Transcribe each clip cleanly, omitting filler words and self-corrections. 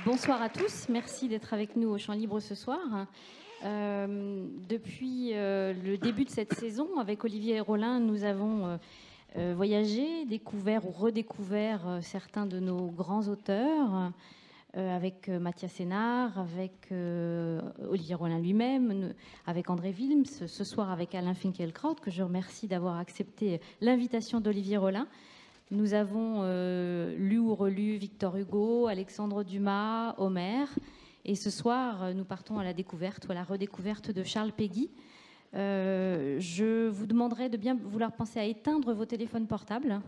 Bonsoir à tous, merci d'être avec nous au Champ Libre ce soir. Depuis le début de cette saison, avec Olivier Rollin, nous avons voyagé, découvert ou redécouvert certains de nos grands auteurs, avec Mathias Sénard, avec Olivier Rollin lui-même, avec André Wilms, ce soir avec Alain Finkielkraut, que je remercie d'avoir accepté l'invitation d'Olivier Rollin. Nous avons lu ou relu Victor Hugo, Alexandre Dumas, Homère. Et ce soir, nous partons à la découverte ou à la redécouverte de Charles Péguy. Je vous demanderai de bien vouloir penser à éteindre vos téléphones portables.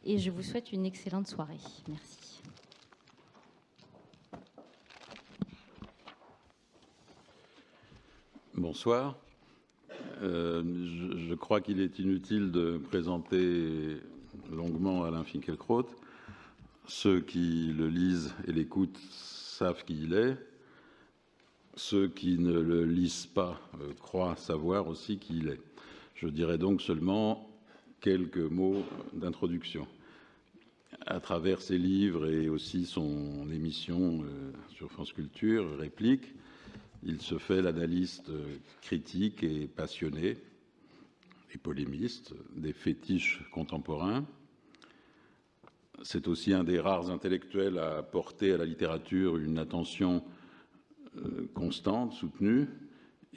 Et je vous souhaite une excellente soirée. Merci. Bonsoir. Je crois qu'il est inutile de présenter longuement Alain Finkielkraut. Ceux qui le lisent et l'écoutent savent qui il est. Ceux qui ne le lisent pas croient savoir aussi qui il est. Je dirais donc seulement quelques mots d'introduction. À travers ses livres et aussi son émission sur France Culture, Réplique, il se fait l'analyste critique et passionné et polémiste des fétiches contemporains. C'est aussi un des rares intellectuels à porter à la littérature une attention constante, soutenue,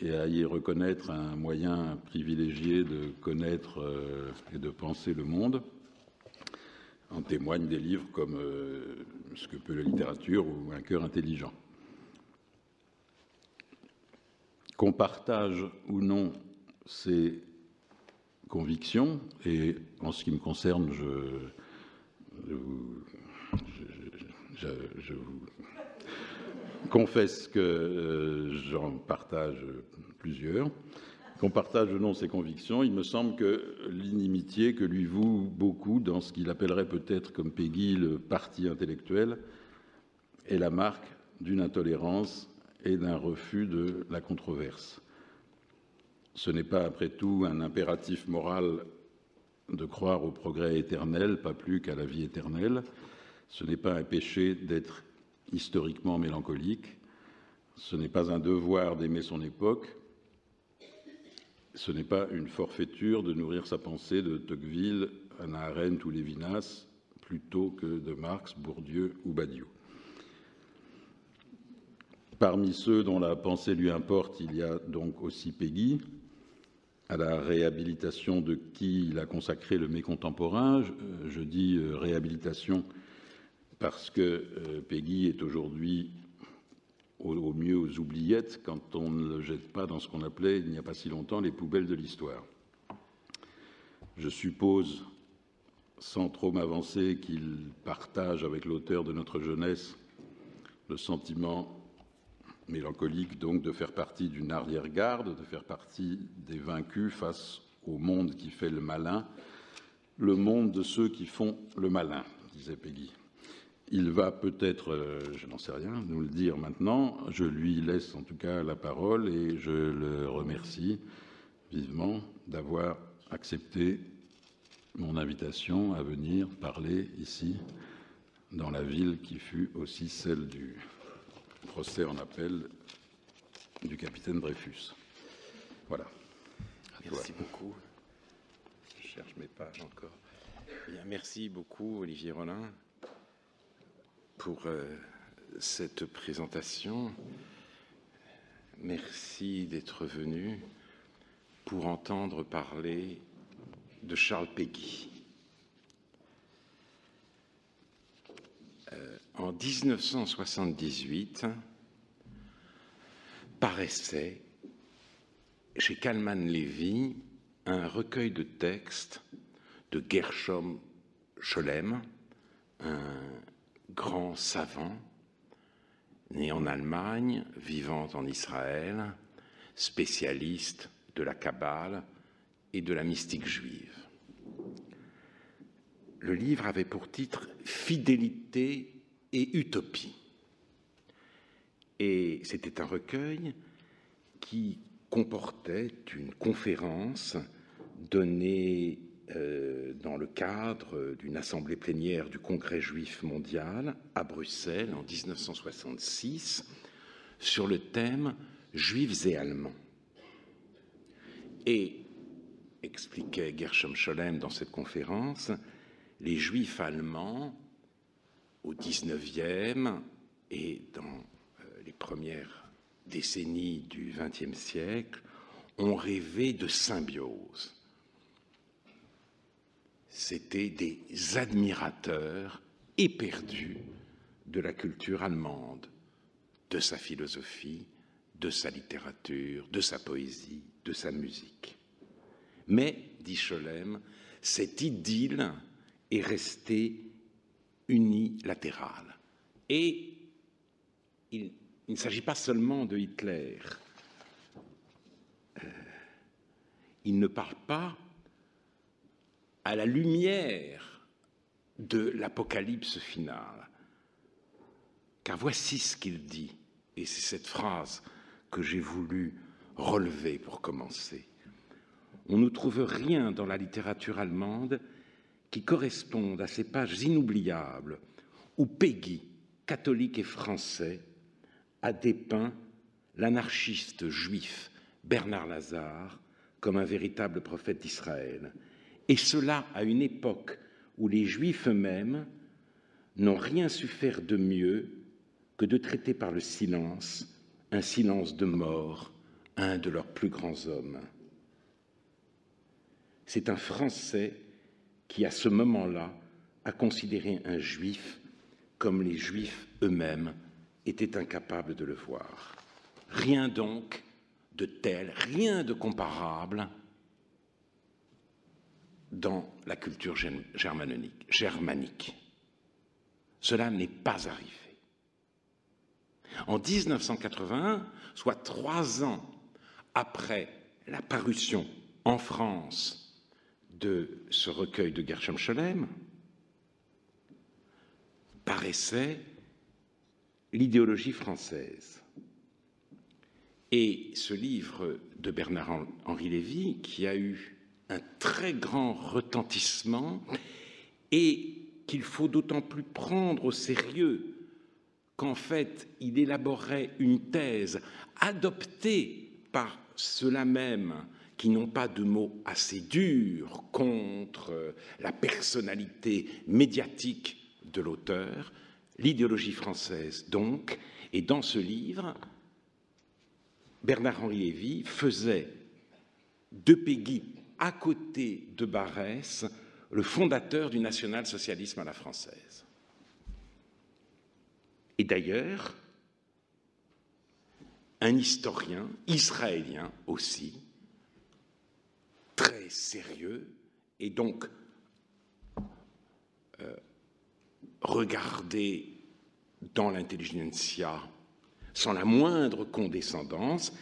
et à y reconnaître un moyen privilégié de connaître et de penser le monde. En témoignent des livres comme Ce que peut la littérature ou Un cœur intelligent. Qu'on partage ou non ses convictions, et en ce qui me concerne, je vous confesse que j'en partage plusieurs. Qu'on partage ou non ses convictions, il me semble que l'inimitié que lui vouent beaucoup dans ce qu'il appellerait peut-être comme Péguy le parti intellectuel est la marque d'une intolérance et d'un refus de la controverse. Ce n'est pas, après tout, un impératif moral de croire au progrès éternel, pas plus qu'à la vie éternelle. Ce n'est pas un péché d'être historiquement mélancolique. Ce n'est pas un devoir d'aimer son époque. Ce n'est pas une forfaiture de nourrir sa pensée de Tocqueville, Hannah Arendt ou Lévinas, plutôt que de Marx, Bourdieu ou Badiou. Parmi ceux dont la pensée lui importe, il y a donc aussi Péguy, à la réhabilitation de qui il a consacré le Mai contemporain. Je dis réhabilitation parce que Péguy est aujourd'hui au mieux aux oubliettes quand on ne le jette pas dans ce qu'on appelait, il n'y a pas si longtemps, les poubelles de l'histoire. Je suppose, sans trop m'avancer, qu'il partage avec l'auteur de notre jeunesse le sentiment mélancolique, donc, de faire partie d'une arrière-garde, de faire partie des vaincus face au monde qui fait le malin, le monde de ceux qui font le malin, disait Péguy. Il va peut-être, je n'en sais rien, nous le dire maintenant. Je lui laisse en tout cas la parole et je le remercie vivement d'avoir accepté mon invitation à venir parler ici, dans la ville qui fut aussi celle du procès en appel du capitaine Dreyfus. Voilà. Merci beaucoup. Je cherche mes pages encore. Bien, merci beaucoup, Olivier Rollin, pour cette présentation. Merci d'être venu pour entendre parler de Charles Péguy. En 1978, paraissait chez Kalman Levy un recueil de textes de Gershom Scholem, un grand savant né en Allemagne, vivant en Israël, spécialiste de la Kabbale et de la mystique juive. Le livre avait pour titre « Fidélité et utopie ». Et c'était un recueil qui comportait une conférence donnée dans le cadre d'une assemblée plénière du Congrès juif mondial à Bruxelles en 1966 sur le thème « Juifs et Allemands ». Et, expliquait Gershom Scholem dans cette conférence, les Juifs allemands, au XIXe et dans les premières décennies du XXe siècle, ont rêvé de symbiose. C'étaient des admirateurs éperdus de la culture allemande, de sa philosophie, de sa littérature, de sa poésie, de sa musique. Mais, dit Scholem, cette idylle est restée unilatérale. Et il ne s'agit pas seulement de Hitler. Il ne parle pas à la lumière de l'apocalypse finale. Car voici ce qu'il dit, et c'est cette phrase que j'ai voulu relever pour commencer. On ne trouve rien dans la littérature allemande qui corresponde à ces pages inoubliables où Péguy, catholique et français, a dépeint l'anarchiste juif Bernard Lazare comme un véritable prophète d'Israël. Et cela à une époque où les Juifs eux-mêmes n'ont rien su faire de mieux que de traiter par le silence, un silence de mort, un de leurs plus grands hommes. C'est un Français qui, à ce moment-là, a considéré un Juif comme les Juifs eux-mêmes étaient incapables de le voir. Rien donc de tel, rien de comparable dans la culture germanique. Cela n'est pas arrivé. En 1981, soit 3 ans après la parution en France de ce recueil de Gershom Scholem, paraissait l'idéologie française. Et ce livre de Bernard-Henri Lévy, qui a eu un très grand retentissement et qu'il faut d'autant plus prendre au sérieux qu'en fait, il élaborait une thèse adoptée par ceux-là même qui n'ont pas de mots assez durs contre la personnalité médiatique de l'auteur, l'idéologie française donc, et dans ce livre, Bernard-Henri Lévy faisait de Péguy, à côté de Barrès, le fondateur du national-socialisme à la française. Et d'ailleurs, un historien israélien aussi, très sérieux, et donc regardé dans l'intelligentsia sans la moindre condescendance,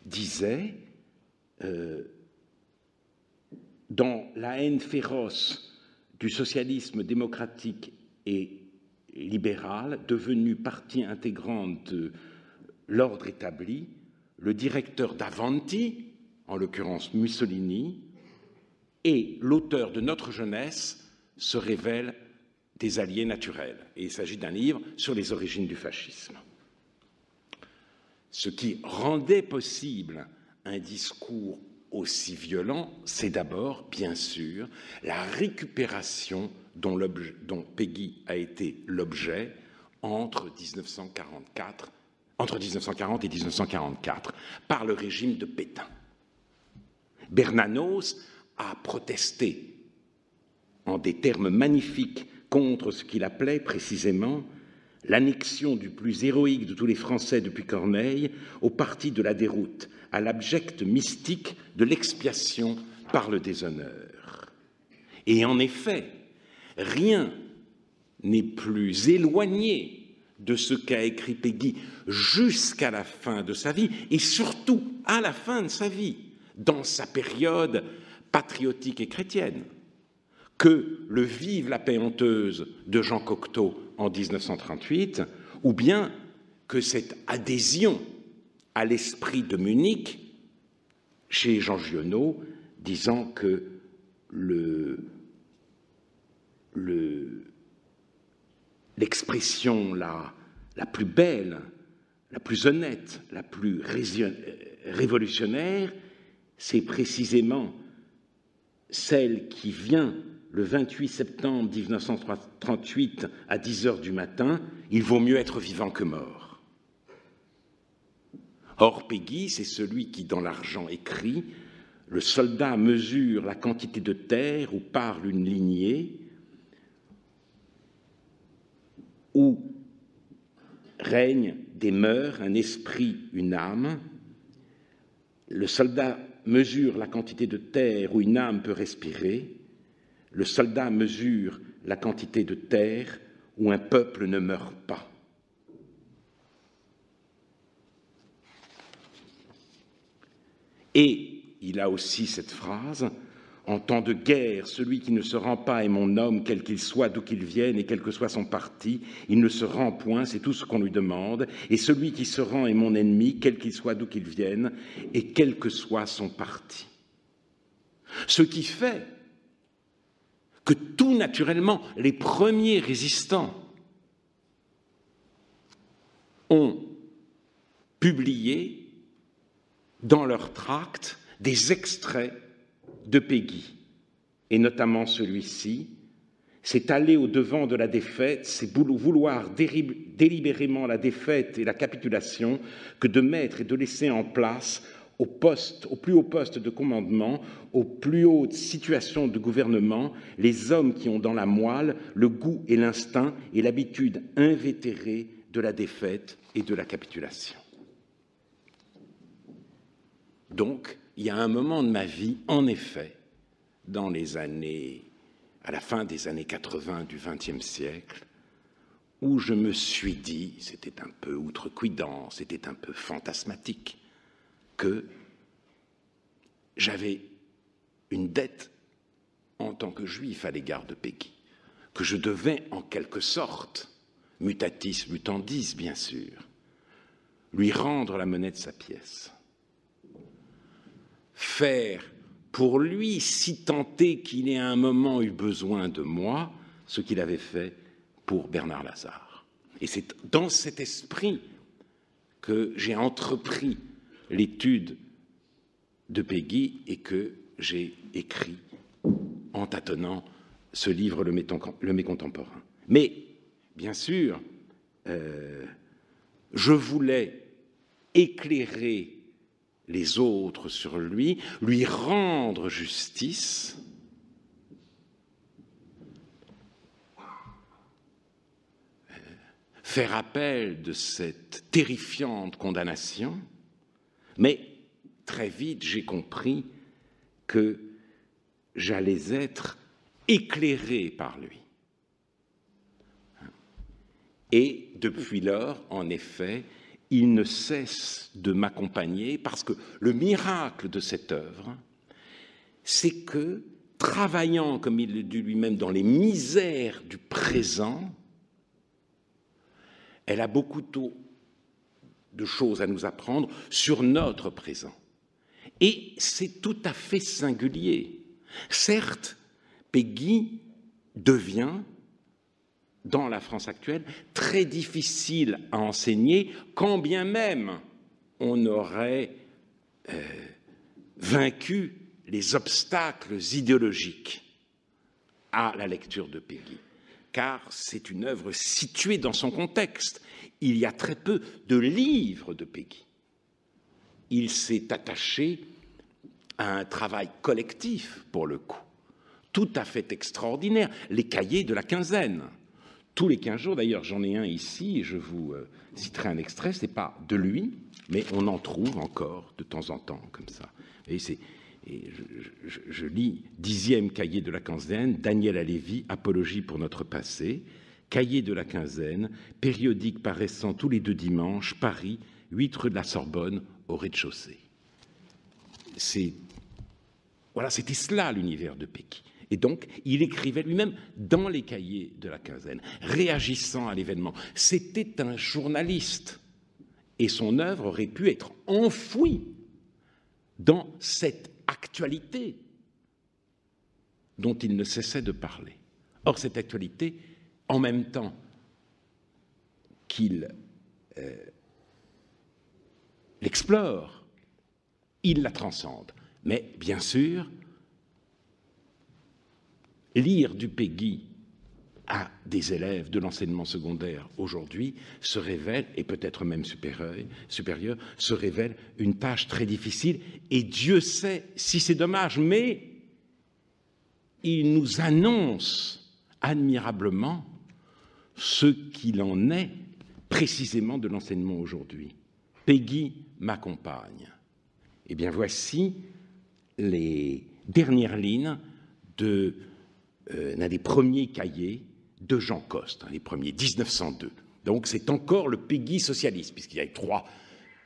disait dans la haine féroce du socialisme démocratique et libéral, devenu partie intégrante de l'ordre établi, le directeur d'Avanti, en l'occurrence Mussolini, et l'auteur de Notre jeunesse se révèlent des alliés naturels. Et il s'agit d'un livre sur les origines du fascisme. Ce qui rendait possible un discours aussi violent, c'est d'abord, bien sûr, la récupération dont Péguy a été l'objet entre 1940 et 1944 par le régime de Pétain. Bernanos a protesté en des termes magnifiques contre ce qu'il appelait précisément l'annexion du plus héroïque de tous les Français depuis Corneille au parti de la déroute, à l'abject mystique de l'expiation par le déshonneur. Et en effet, rien n'est plus éloigné de ce qu'a écrit Péguy jusqu'à la fin de sa vie, et surtout à la fin de sa vie, dans sa période patriotique et chrétienne, que le « Vive la paix honteuse » de Jean Cocteau en 1938, ou bien que cette adhésion à l'esprit de Munich chez Jean Giono, disant que l'expression la plus belle, la plus honnête, la plus révolutionnaire, c'est précisément celle qui vient le 28 septembre 1938 à 10h du matin, « Il vaut mieux être vivant que mort ». Or, Péguy, c'est celui qui, dans l'Argent, écrit « Le soldat mesure la quantité de terre où parle une lignée, où règne des mœurs, un esprit, une âme. Le soldat mesure la quantité de terre où une âme peut respirer. Le soldat mesure la quantité de terre où un peuple ne meurt pas. » Et il a aussi cette phrase « En temps de guerre, celui qui ne se rend pas est mon homme, quel qu'il soit, d'où qu'il vienne, et quel que soit son parti. Il ne se rend point, c'est tout ce qu'on lui demande. Et celui qui se rend est mon ennemi, quel qu'il soit, d'où qu'il vienne, et quel que soit son parti. » Ce qui fait que tout naturellement, les premiers résistants ont publié dans leurs tracts des extraits de Péguy, et notamment celui-ci. C'est aller au-devant de la défaite, c'est vouloir délibérément la défaite et la capitulation que de mettre et de laisser en place au plus haut poste de commandement, aux plus hautes situations de gouvernement, les hommes qui ont dans la moelle le goût et l'instinct et l'habitude invétérée de la défaite et de la capitulation. Donc, il y a un moment de ma vie, en effet, dans les années, à la fin des années 80 du XXe siècle, où je me suis dit, c'était un peu outrecuidant, c'était un peu fantasmatique, que j'avais une dette en tant que juif à l'égard de Péguy, que je devais en quelque sorte, mutatis mutandis bien sûr, lui rendre la monnaie de sa pièce. Faire pour lui, si tant est qu'il ait à un moment eu besoin de moi, ce qu'il avait fait pour Bernard Lazare. Et c'est dans cet esprit que j'ai entrepris l'étude de Péguy et que j'ai écrit, en tâtonnant, ce livre, Le Mécontemporain. Mais, bien sûr, je voulais éclairer les autres sur lui, lui rendre justice, faire appel de cette terrifiante condamnation, mais très vite j'ai compris que j'allais être éclairé par lui. Et depuis lors, en effet, il ne cesse de m'accompagner parce que le miracle de cette œuvre, c'est que, travaillant, comme il le dit lui-même, dans les misères du présent, elle a beaucoup de choses à nous apprendre sur notre présent. Et c'est tout à fait singulier. Certes, Péguy devient, dans la France actuelle, très difficile à enseigner, quand bien même on aurait vaincu les obstacles idéologiques à la lecture de Péguy, car c'est une œuvre située dans son contexte. Il y a très peu de livres de Péguy. Il s'est attaché à un travail collectif, pour le coup, tout à fait extraordinaire, les cahiers de la quinzaine. Tous les 15 jours, d'ailleurs, j'en ai un ici, et je vous citerai un extrait, ce n'est pas de lui, mais on en trouve encore de temps en temps, comme ça. Et je lis 10e cahier de la quinzaine, Daniel Halévy, Apologie pour notre passé, cahier de la quinzaine, périodique paraissant tous les 2 dimanches, Paris, 8 rue de la Sorbonne, au rez-de-chaussée. Voilà, c'était cela l'univers de Péguy. Et donc, il écrivait lui-même dans les cahiers de la quinzaine, réagissant à l'événement. C'était un journaliste. Et son œuvre aurait pu être enfouie dans cette actualité dont il ne cessait de parler. Or, cette actualité, en même temps qu'il l'explore, il la transcende. Mais bien sûr, lire du Péguy à des élèves de l'enseignement secondaire aujourd'hui se révèle, et peut-être même supérieur, se révèle une tâche très difficile, et Dieu sait si c'est dommage, mais il nous annonce admirablement ce qu'il en est précisément de l'enseignement aujourd'hui. Péguy m'accompagne. Eh bien, voici les dernières lignes d'un des premiers cahiers de Jean Coste, les premiers, 1902. Donc, c'est encore le Péguy socialiste, puisqu'il y a 3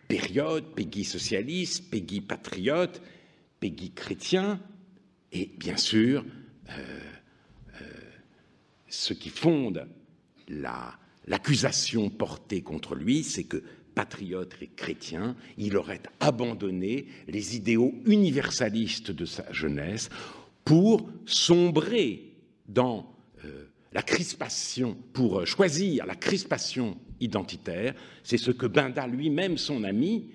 périodes, Péguy socialiste, Péguy patriote, Péguy chrétien, et bien sûr, ce qui fonde l'accusation portée contre lui, c'est que patriote et chrétien, il aurait abandonné les idéaux universalistes de sa jeunesse pour sombrer dans la crispation, pour choisir la crispation identitaire. C'est ce que Benda lui-même, son ami,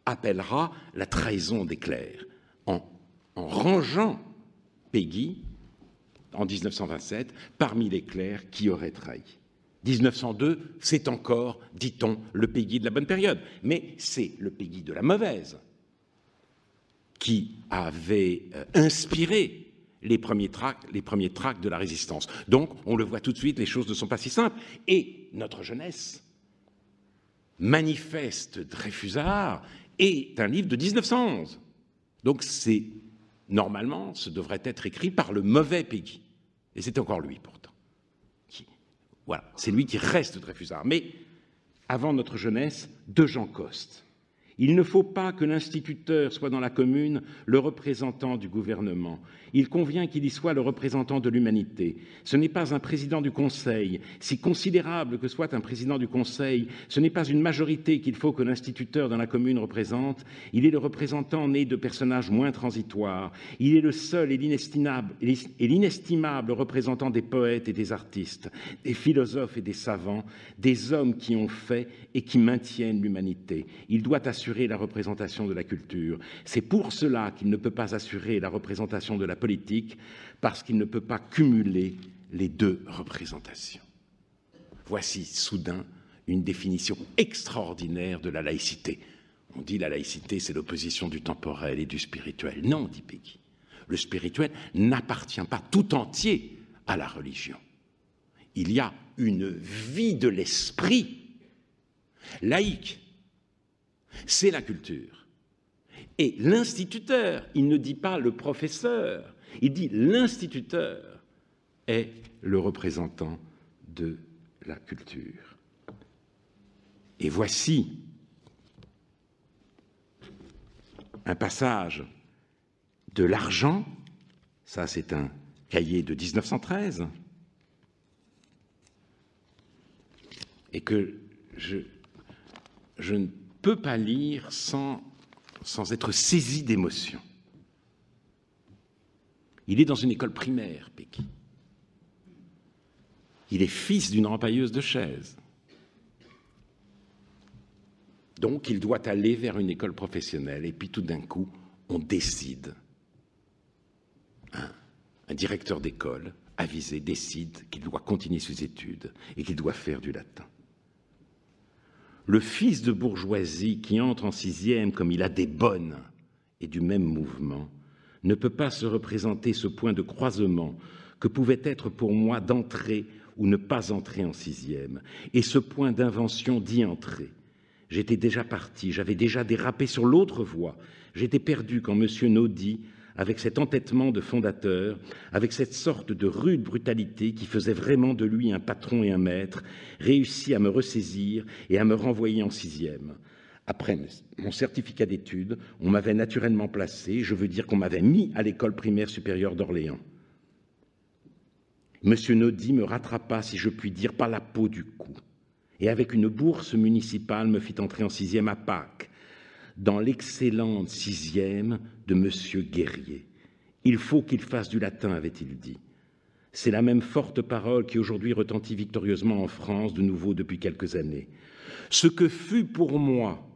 appellera la trahison des clercs. En rangeant Péguy, en 1927, parmi les clercs qui auraient trahi. 1902, c'est encore, dit-on, le Péguy de la bonne période. Mais c'est le Péguy de la mauvaise qui avait inspiré les premiers tracts de la résistance. Donc, on le voit tout de suite, les choses ne sont pas si simples. Et notre jeunesse, Manifeste Dreyfusard, est un livre de 1911. Donc, normalement, ce devrait être écrit par le mauvais Péguy. Et c'est encore lui, pourtant. Voilà, c'est lui qui reste Dreyfusard. Mais, avant notre jeunesse, de Jean Coste. Il ne faut pas que l'instituteur soit dans la commune le représentant du gouvernement. Il convient qu'il y soit le représentant de l'humanité. Ce n'est pas un président du Conseil. Si considérable que soit un président du Conseil, ce n'est pas une majorité qu'il faut que l'instituteur dans la commune représente. Il est le représentant né de personnages moins transitoires. Il est le seul et l'inestimable représentant des poètes et des artistes, des philosophes et des savants, des hommes qui ont fait et qui maintiennent l'humanité. Il doit assurer la représentation de la culture. C'est pour cela qu'il ne peut pas assurer la représentation de la politique, parce qu'il ne peut pas cumuler les 2 représentations. Voici soudain une définition extraordinaire de la laïcité. On dit la laïcité, c'est l'opposition du temporel et du spirituel. Non, dit Péguy. Le spirituel n'appartient pas tout entier à la religion. Il y a une vie de l'esprit laïque. C'est la culture. Et l'instituteur, il ne dit pas le professeur, il dit l'instituteur est le représentant de la culture. Et voici un passage de l'argent, ça c'est un cahier de 1913, et que je ne peux pas lire sans être saisi d'émotion. Il est dans une école primaire, Péguy. Il est fils d'une rempailleuse de chaises. Donc, il doit aller vers une école professionnelle. Et puis, tout d'un coup, on décide. Un directeur d'école avisé décide qu'il doit continuer ses études et qu'il doit faire du latin. Le fils de bourgeoisie qui entre en 6e comme il a des bonnes et du même mouvement ne peut pas se représenter ce point de croisement que pouvait être pour moi d'entrer ou ne pas entrer en 6e, et ce point d'invention d'y entrer. J'étais déjà parti, j'avais déjà dérapé sur l'autre voie, j'étais perdu quand M. Naudy, avec cet entêtement de fondateur, avec cette sorte de rude brutalité qui faisait vraiment de lui un patron et un maître, réussit à me ressaisir et à me renvoyer en 6e. Après mon certificat d'études, on m'avait naturellement placé, je veux dire qu'on m'avait mis à l'école primaire supérieure d'Orléans. M. Naudy me rattrapa, si je puis dire, par la peau du cou, et avec une bourse municipale me fit entrer en 6e à Pâques, dans l'excellente 6e de M. Guerrier. Il faut qu'il fasse du latin, avait-il dit. C'est la même forte parole qui aujourd'hui retentit victorieusement en France, de nouveau depuis quelques années. Ce que fut pour moi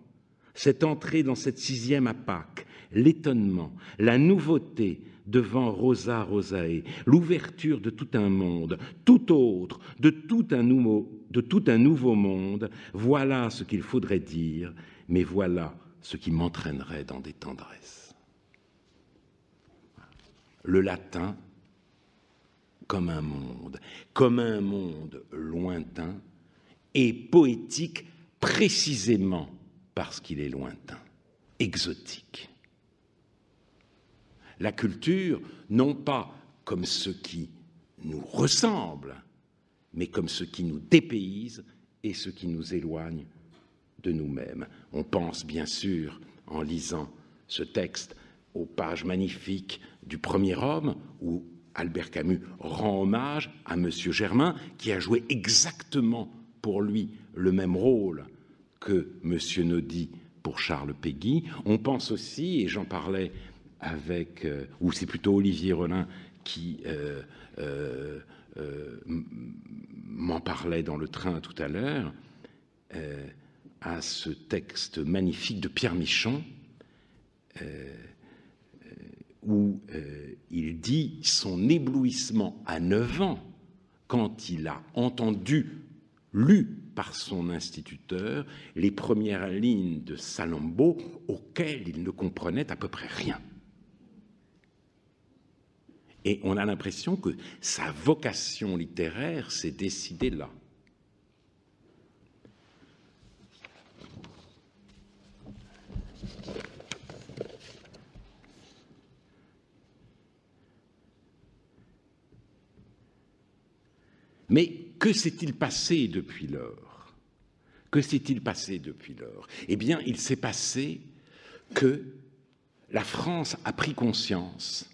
cette entrée dans cette 6e à Pâques, l'étonnement, la nouveauté devant Rosa Rosae, l'ouverture de tout un monde, tout autre, de tout un nouveau monde, voilà ce qu'il faudrait dire, mais voilà ce qui m'entraînerait dans des tendresses. Le latin comme un monde lointain et poétique précisément parce qu'il est lointain, exotique. La culture, non pas comme ce qui nous ressemble, mais comme ce qui nous dépayse et ce qui nous éloigne de nous-mêmes. On pense bien sûr, en lisant ce texte, aux pages magnifiques du Premier Homme, où Albert Camus rend hommage à M. Germain, qui a joué exactement pour lui le même rôle que M. Naudy pour Charles Péguy. On pense aussi, et j'en parlais avec, ou c'est plutôt Olivier Rollin qui m'en parlait dans le train tout à l'heure, à ce texte magnifique de Pierre Michon, où il dit son éblouissement à 9 ans quand il a entendu, lu par son instituteur, les premières lignes de Salammbô auxquelles il ne comprenait à peu près rien. Et on a l'impression que sa vocation littéraire s'est décidée là. Mais que s'est-il passé depuis lors? Que s'est-il passé depuis lors? Eh bien, il s'est passé que la France a pris conscience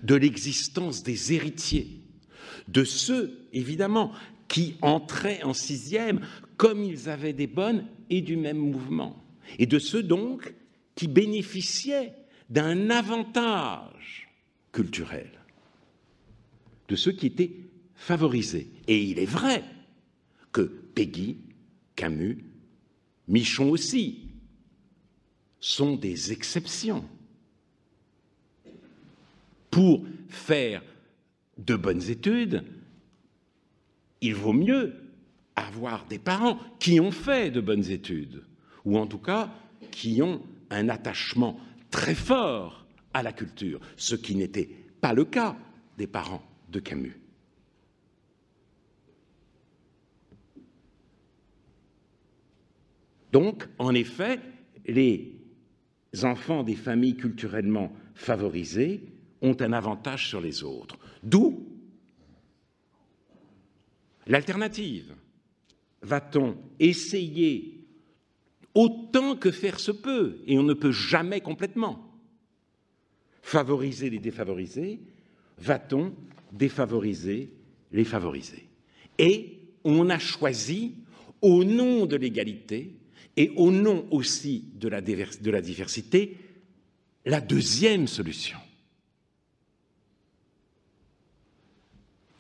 de l'existence des héritiers, de ceux, évidemment, qui entraient en 6e comme ils avaient des bonnes et du même mouvement, et de ceux donc qui bénéficiaient d'un avantage culturel, de ceux qui étaient favorisés. Et il est vrai que Péguy, Camus, Michon aussi, sont des exceptions. Pour faire de bonnes études, il vaut mieux avoir des parents qui ont fait de bonnes études, ou en tout cas qui ont un attachement très fort à la culture, ce qui n'était pas le cas des parents de Camus. Donc, en effet, les enfants des familles culturellement favorisées ont un avantage sur les autres. D'où l'alternative. Va-t-on essayer, autant que faire se peut, et on ne peut jamais complètement, favoriser les défavorisés? Va-t-on défavoriser les favorisés? Et on a choisi, au nom de l'égalité et au nom aussi de la diversité, la deuxième solution.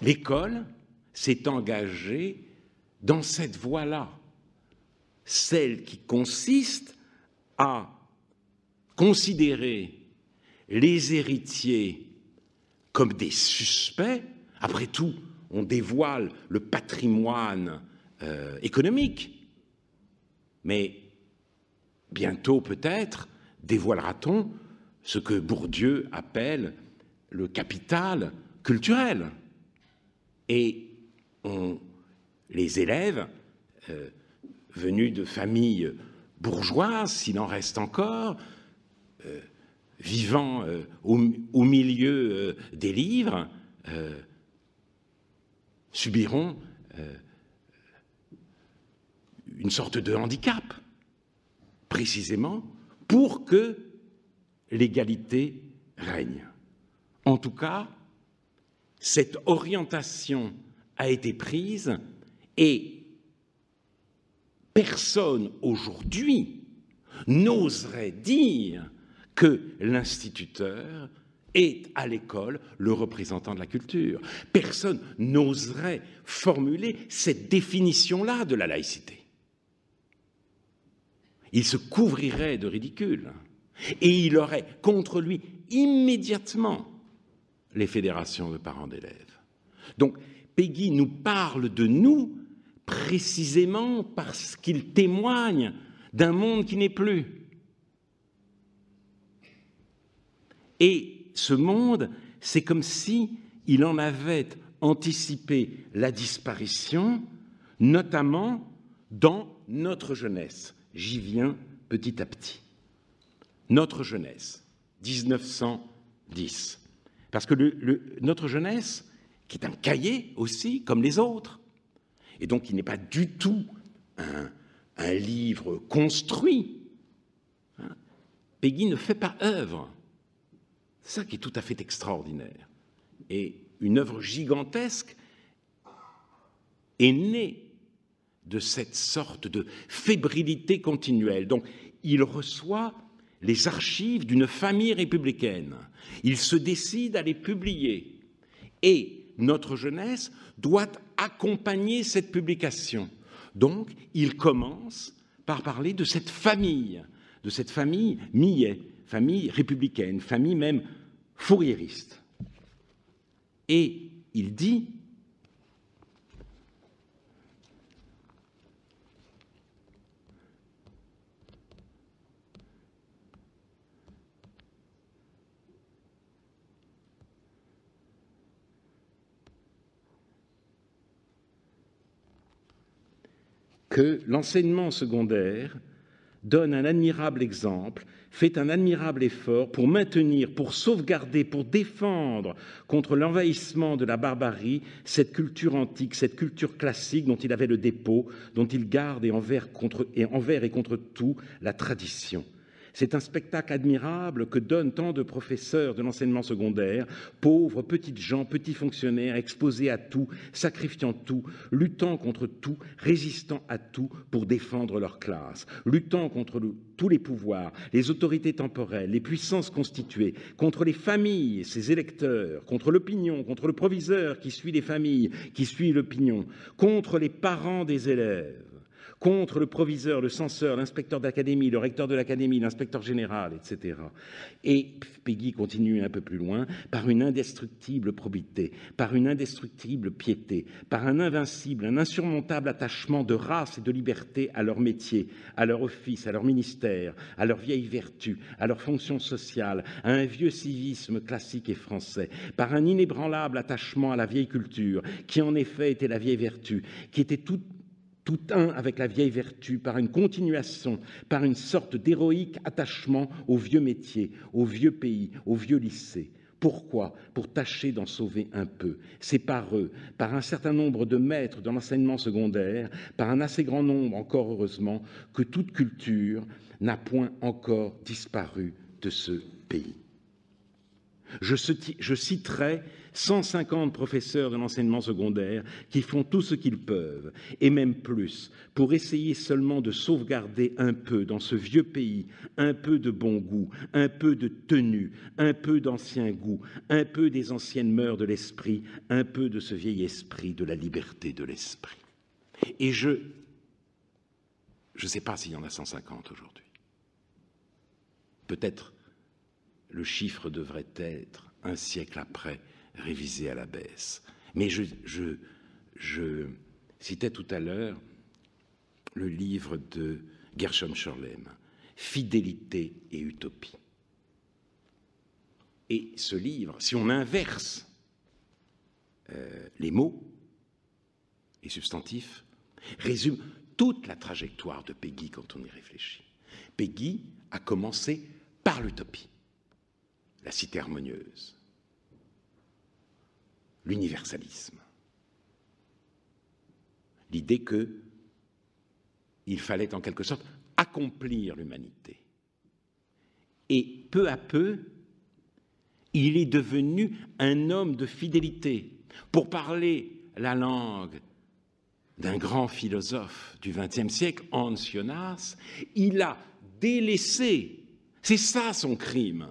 L'école s'est engagée dans cette voie-là, celle qui consiste à considérer les héritiers comme des suspects. Après tout, on dévoile le patrimoine économique, mais bientôt peut-être dévoilera-t-on ce que Bourdieu appelle le capital culturel. Et les élèves venus de familles bourgeoises, s'il en reste encore, vivant au milieu des livres, subiront une sorte de handicap, précisément pour que l'égalité règne. En tout cas, cette orientation a été prise et personne aujourd'hui n'oserait dire que l'instituteur est à l'école le représentant de la culture. Personne n'oserait formuler cette définition-là de la laïcité. Il se couvrirait de ridicule et il aurait contre lui immédiatement les fédérations de parents d'élèves. Donc Péguy nous parle de nous précisément parce qu'il témoigne d'un monde qui n'est plus. Et ce monde, c'est comme si il en avait anticipé la disparition, notamment dans notre jeunesse. J'y viens petit à petit. Notre jeunesse, 1910. Parce que notre jeunesse, qui est un cahier aussi, comme les autres, et donc il n'est pas du tout un livre construit. Péguy ne fait pas œuvre. C'est ça qui est tout à fait extraordinaire. Et une œuvre gigantesque est née de cette sorte de fébrilité continuelle. Donc, il reçoit les archives d'une famille républicaine. Il se décide à les publier. Et notre jeunesse doit accompagner cette publication. Donc, il commence par parler de cette famille Millet, famille républicaine, famille même fouriériste. Et il dit que l'enseignement secondaire donne un admirable exemple, fait un admirable effort pour maintenir, pour sauvegarder, pour défendre contre l'envahissement de la barbarie cette culture antique, cette culture classique dont il avait le dépôt, dont il garde et envers et contre tout la tradition. C'est un spectacle admirable que donnent tant de professeurs de l'enseignement secondaire, pauvres, petites gens, petits fonctionnaires, exposés à tout, sacrifiant tout, luttant contre tout, résistant à tout pour défendre leur classe, luttant contre tous les pouvoirs, les autorités temporelles, les puissances constituées, contre les familles, ses électeurs, contre l'opinion, contre le proviseur qui suit les familles, qui suit l'opinion, contre les parents des élèves, contre le proviseur, le censeur, l'inspecteur d'académie, le recteur de l'académie, l'inspecteur général, etc. Et Péguy continue un peu plus loin, par une indestructible probité, par une indestructible piété, par un invincible, un insurmontable attachement de race et de liberté à leur métier, à leur office, à leur ministère, à leur vieille vertu, à leur fonction sociale, à un vieux civisme classique et français, par un inébranlable attachement à la vieille culture, qui en effet était la vieille vertu, qui était tout un avec la vieille vertu, par une continuation, par une sorte d'héroïque attachement au vieux métier, au vieux pays, au vieux lycée. Pourquoi ? Pour tâcher d'en sauver un peu. C'est par eux, par un certain nombre de maîtres de l'enseignement secondaire, par un assez grand nombre, encore heureusement, que toute culture n'a point encore disparu de ce pays. Je citerai 150 professeurs de l'enseignement secondaire qui font tout ce qu'ils peuvent, et même plus, pour essayer seulement de sauvegarder un peu dans ce vieux pays, un peu de bon goût, un peu de tenue, un peu d'ancien goût, un peu des anciennes mœurs de l'esprit, un peu de ce vieil esprit de la liberté de l'esprit. Et je ne sais pas s'il y en a 150 aujourd'hui. Peut-être le chiffre devrait être, un siècle après, révisé à la baisse. Mais je citais tout à l'heure le livre de Gershom Scholem, « Fidélité et utopie ». Et ce livre, si on inverse les mots, les substantifs, résume toute la trajectoire de Péguy quand on y réfléchit. Péguy a commencé par l'utopie. La cité harmonieuse, l'universalisme, l'idée qu'il fallait en quelque sorte accomplir l'humanité. Et peu à peu, il est devenu un homme de fidélité. Pour parler la langue d'un grand philosophe du XXe siècle, Hans Jonas, il a délaissé, c'est ça son crime,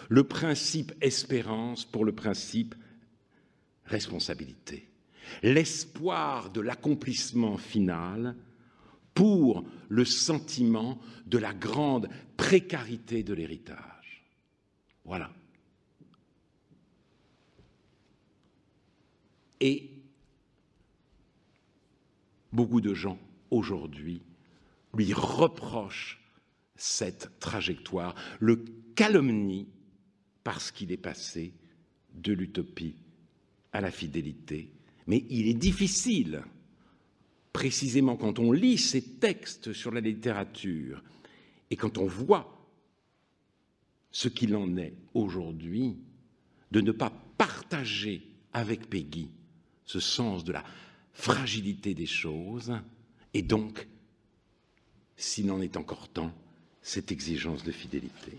le principe espérance pour le principe responsabilité, l'espoir de l'accomplissement final pour le sentiment de la grande précarité de l'héritage. Voilà. Et beaucoup de gens, aujourd'hui, lui reprochent cette trajectoire, le calomnient parce qu'il est passé de l'utopie à la fidélité. Mais il est difficile, précisément quand on lit ces textes sur la littérature et quand on voit ce qu'il en est aujourd'hui, de ne pas partager avec Péguy ce sens de la fragilité des choses et donc, s'il en est encore temps, cette exigence de fidélité.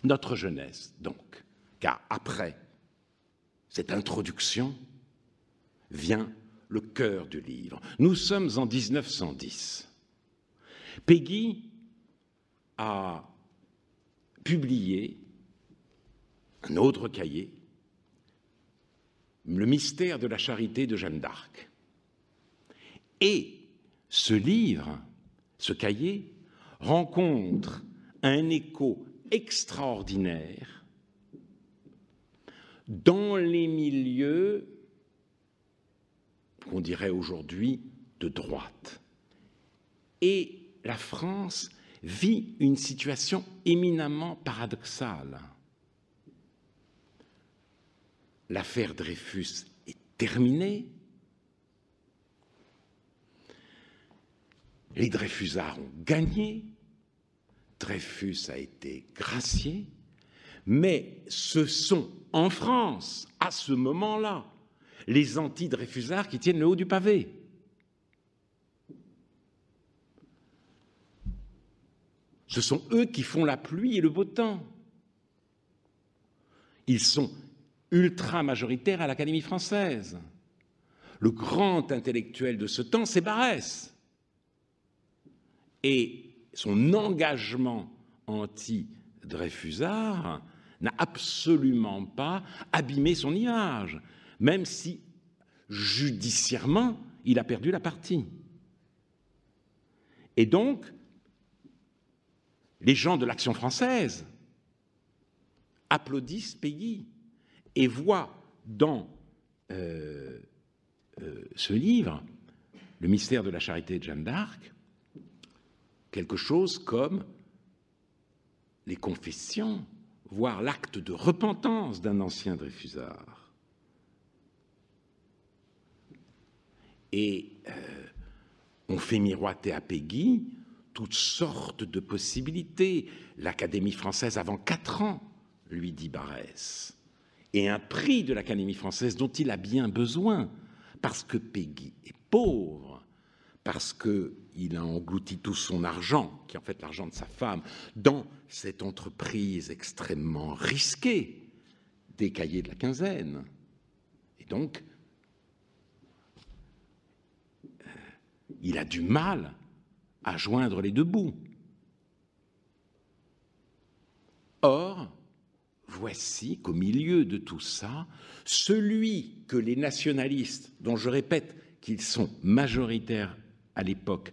Notre jeunesse, donc, car après cette introduction vient le cœur du livre. Nous sommes en 1910. Péguy a publié un autre cahier, Le mystère de la charité de Jeanne d'Arc. Et ce livre, ce cahier, rencontre un écho extraordinaire dans les milieux qu'on dirait aujourd'hui de droite. Et la France vit une situation éminemment paradoxale. L'affaire Dreyfus est terminée. Les Dreyfusards ont gagné. Dreyfus a été gracié. Mais ce sont, en France, à ce moment-là, les anti-Dreyfusards qui tiennent le haut du pavé. Ce sont eux qui font la pluie et le beau temps. Ils sont ultra-majoritaires à l'Académie française. Le grand intellectuel de ce temps, c'est Barrès. Et son engagement anti-Dreyfusard n'a absolument pas abîmé son image, même si, judiciairement, il a perdu la partie. Et donc, les gens de l'Action française applaudissent Péguy et voient dans ce livre, Le mystère de la charité de Jeanne d'Arc, quelque chose comme les confessions, voire l'acte de repentance d'un ancien Dreyfusard. Et on fait miroiter à Péguy toutes sortes de possibilités. L'Académie française, avant 4 ans, lui dit Barrès, et un prix de l'Académie française dont il a bien besoin, parce que Péguy est pauvre, parce qu'il a englouti tout son argent, qui est en fait l'argent de sa femme, dans cette entreprise extrêmement risquée des cahiers de la quinzaine. Et donc, il a du mal à joindre les deux bouts. Or, voici qu'au milieu de tout ça, celui que les nationalistes, dont je répète qu'ils sont majoritaires à l'époque,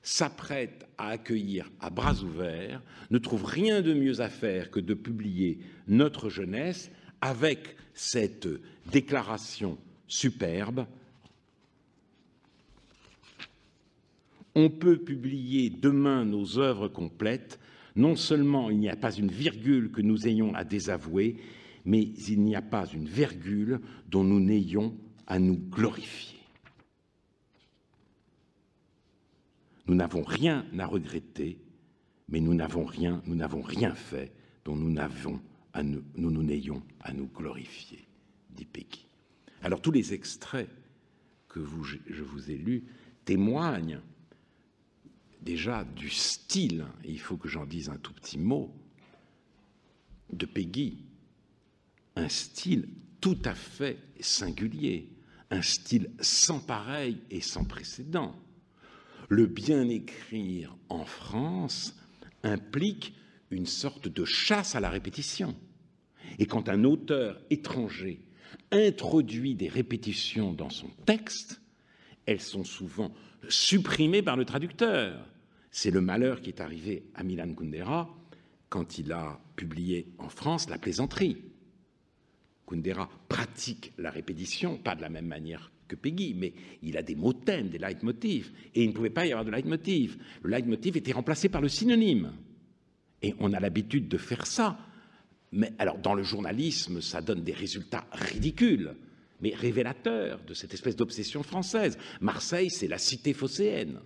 s'apprêtent à accueillir à bras ouverts, ne trouve rien de mieux à faire que de publier Notre jeunesse avec cette déclaration superbe. On peut publier demain nos œuvres complètes. Non seulement il n'y a pas une virgule que nous ayons à désavouer, mais il n'y a pas une virgule dont nous n'ayons à nous glorifier. Nous n'avons rien à regretter, mais nous n'avons rien fait dont nous n'ayons à nous glorifier, dit Péguy. Alors tous les extraits que je vous ai lus témoignent déjà du style, et il faut que j'en dise un tout petit mot, de Péguy, un style tout à fait singulier, un style sans pareil et sans précédent. Le bien écrire en France implique une sorte de chasse à la répétition. Et quand un auteur étranger introduit des répétitions dans son texte, elles sont souvent supprimées par le traducteur. C'est le malheur qui est arrivé à Milan Kundera quand il a publié en France La plaisanterie. Kundera pratique la répétition, pas de la même manière que Péguy, mais il a des mots-thèmes, des leitmotifs, et il ne pouvait pas y avoir de leitmotiv. Le leitmotiv était remplacé par le synonyme. Et on a l'habitude de faire ça. Mais alors, dans le journalisme, ça donne des résultats ridicules, mais révélateurs de cette espèce d'obsession française. Marseille, c'est la cité phocéenne,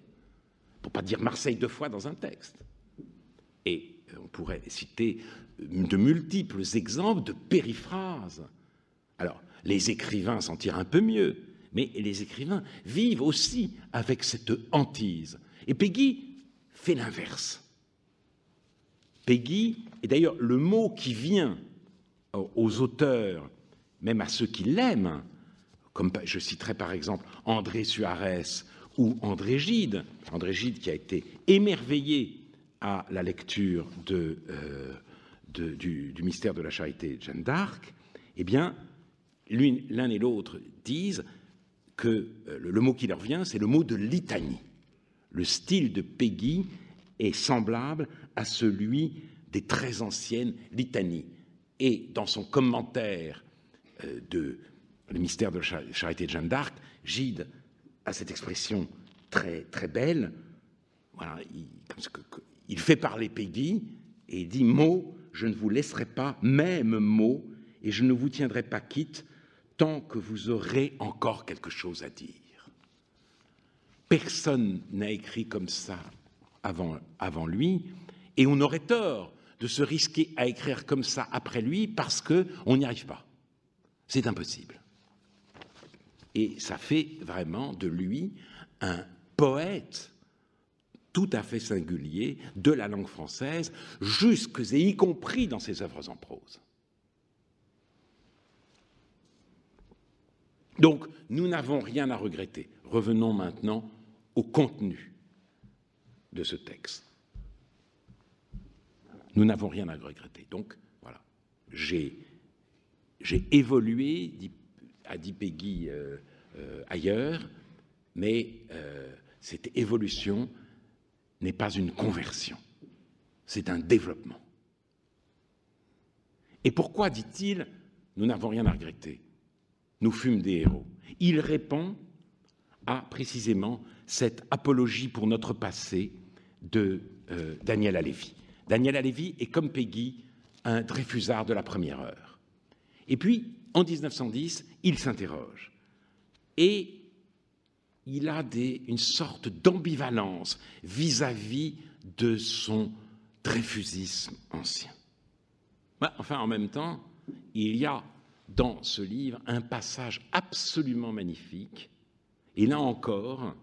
pour ne pas dire Marseille 2 fois dans un texte. Et on pourrait citer de multiples exemples de périphrases. Alors, les écrivains s'en tirent un peu mieux, mais les écrivains vivent aussi avec cette hantise. Et Péguy fait l'inverse. Péguy, et d'ailleurs le mot qui vient aux auteurs, même à ceux qui l'aiment, comme je citerai par exemple André Suarez ou André Gide qui a été émerveillé à la lecture du mystère de la charité de Jeanne d'Arc, eh bien, l'un et l'autre disent que le mot qui leur vient, c'est le mot de litanie. Le style de Péguy est semblable à celui des très anciennes litanies. Et dans son commentaire de Le mystère de la charité de Jeanne d'Arc, Gide a cette expression très, très belle. Voilà, il fait parler Péguy et il dit « Mot, je ne vous laisserai pas, même mot, et je ne vous tiendrai pas quitte tant que vous aurez encore quelque chose à dire. » Personne n'a écrit comme ça avant lui, et on aurait tort de se risquer à écrire comme ça après lui parce qu'on n'y arrive pas. C'est impossible. Et ça fait vraiment de lui un poète tout à fait singulier de la langue française, jusque et y compris dans ses œuvres en prose. Donc, nous n'avons rien à regretter. Revenons maintenant au contenu de ce texte. Nous n'avons rien à regretter. Donc, voilà. J'ai évolué, a dit Péguy ailleurs, mais cette évolution n'est pas une conversion, c'est un développement. Et pourquoi, dit-il, nous n'avons rien à regretter? Nous fûmes des héros. Il répond à précisément cette apologie pour notre passé de Daniel Halévy. Daniel Halévy est, comme Péguy, un Dreyfusard de la première heure. Et puis, en 1910, il s'interroge. Et il a une sorte d'ambivalence vis-à-vis de son dreyfusisme ancien. Enfin, en même temps, il y a dans ce livre un passage absolument magnifique. Et là encore,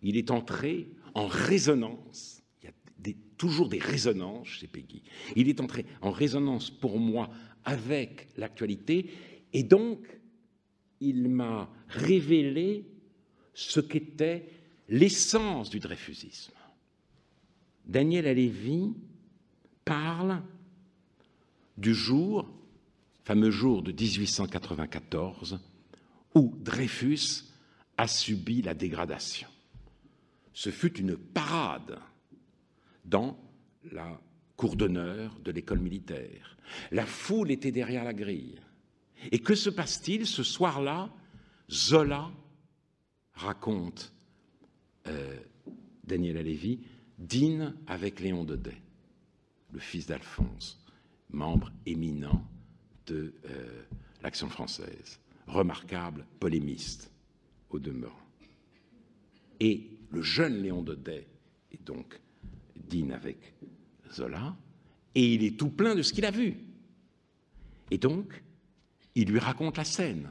il est entré en résonance. Il y a toujours des résonances chez Péguy. Il est entré en résonance pour moi avec l'actualité. Et donc, il m'a révélé ce qu'était l'essence du dreyfusisme. Daniel Halévy parle du jour, fameux jour de 1894, où Dreyfus a subi la dégradation. Ce fut une parade dans la cour d'honneur de l'école militaire. La foule était derrière la grille. Et que se passe-t-il ce soir-là? Zola, raconte Daniel Halévy, dîne avec Léon Daudet, le fils d'Alphonse, membre éminent de l'Action française, remarquable polémiste au demeurant. Et le jeune Léon Daudet est donc dîne avec Zola, et il est tout plein de ce qu'il a vu. Et donc, il lui raconte la scène,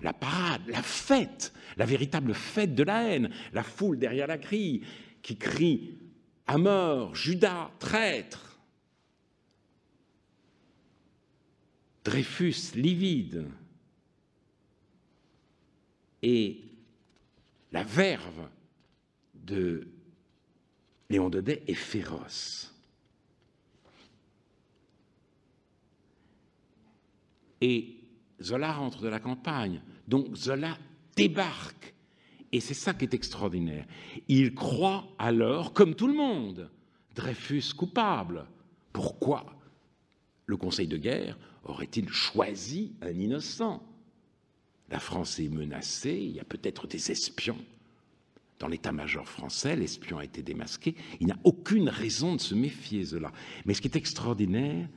la parade, la fête, la véritable fête de la haine, la foule derrière la grille qui crie « À mort, Judas, traître !» Dreyfus livide. Et la verve de Léon Daudet est féroce. Et Zola rentre de la campagne. Donc Zola débarque. Et c'est ça qui est extraordinaire. Il croit alors, comme tout le monde, Dreyfus coupable. Pourquoi le Conseil de guerre aurait-il choisi un innocent? La France est menacée, il y a peut-être des espions. Dans l'état-major français, l'espion a été démasqué. Il n'y a aucune raison de se méfier, Zola. Mais ce qui est extraordinaire,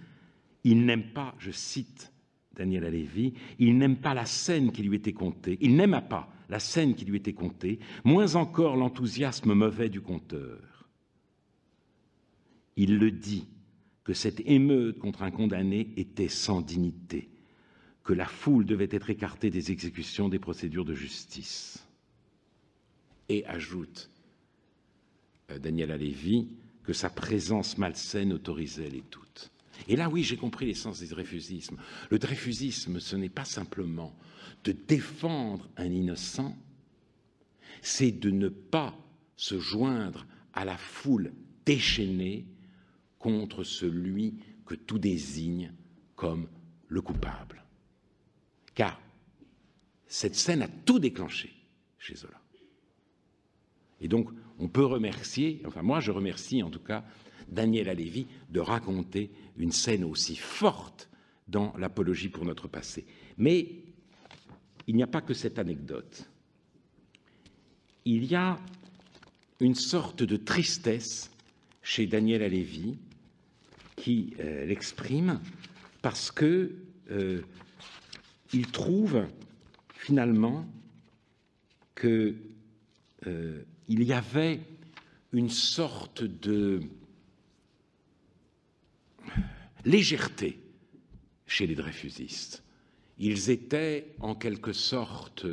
il n'aime pas, je cite Daniel Halévy, il n'aime pas la scène qui lui était contée, il n'aima pas la scène qui lui était contée, moins encore l'enthousiasme mauvais du conteur. Il le dit, que cette émeute contre un condamné était sans dignité, que la foule devait être écartée des exécutions, des procédures de justice. Et ajoute Daniel Halévy que sa présence malsaine autorisait les doutes. Et là, oui, j'ai compris l'essence du dreyfusisme. Le dreyfusisme, ce n'est pas simplement de défendre un innocent, c'est de ne pas se joindre à la foule déchaînée contre celui que tout désigne comme le coupable. Car cette scène a tout déclenché chez Zola. Et donc, on peut remercier, enfin moi je remercie en tout cas Daniel Halévy de raconter une scène aussi forte dans l'apologie pour notre passé. Mais il n'y a pas que cette anecdote. Il y a une sorte de tristesse chez Daniel Halévy qui l'exprime parce que il trouve finalement que il y avait une sorte de légèreté chez les dreyfusistes. Ils étaient en quelque sorte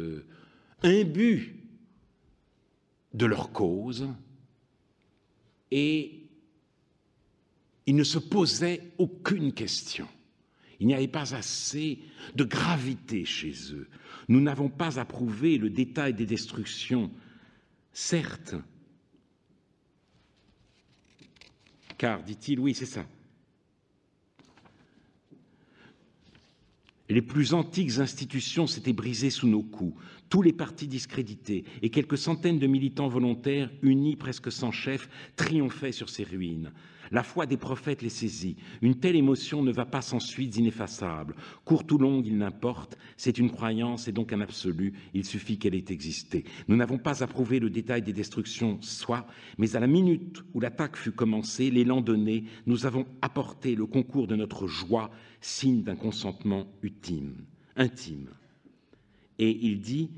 imbus de leur cause et ils ne se posaient aucune question. Il n'y avait pas assez de gravité chez eux. Nous n'avons pas approuvé le détail des destructions, certes, car, dit-il, oui, c'est ça. Les plus antiques institutions s'étaient brisées sous nos coups, tous les partis discrédités et quelques centaines de militants volontaires, unis presque sans chef, triomphaient sur ces ruines. La foi des prophètes les saisit. Une telle émotion ne va pas sans suites ineffaçables. Courte ou longue, il n'importe, c'est une croyance et donc un absolu, il suffit qu'elle ait existé. Nous n'avons pas approuvé le détail des destructions, soit, mais à la minute où l'attaque fut commencée, l'élan donné, nous avons apporté le concours de notre joie, signe d'un consentement intime. Et il dit,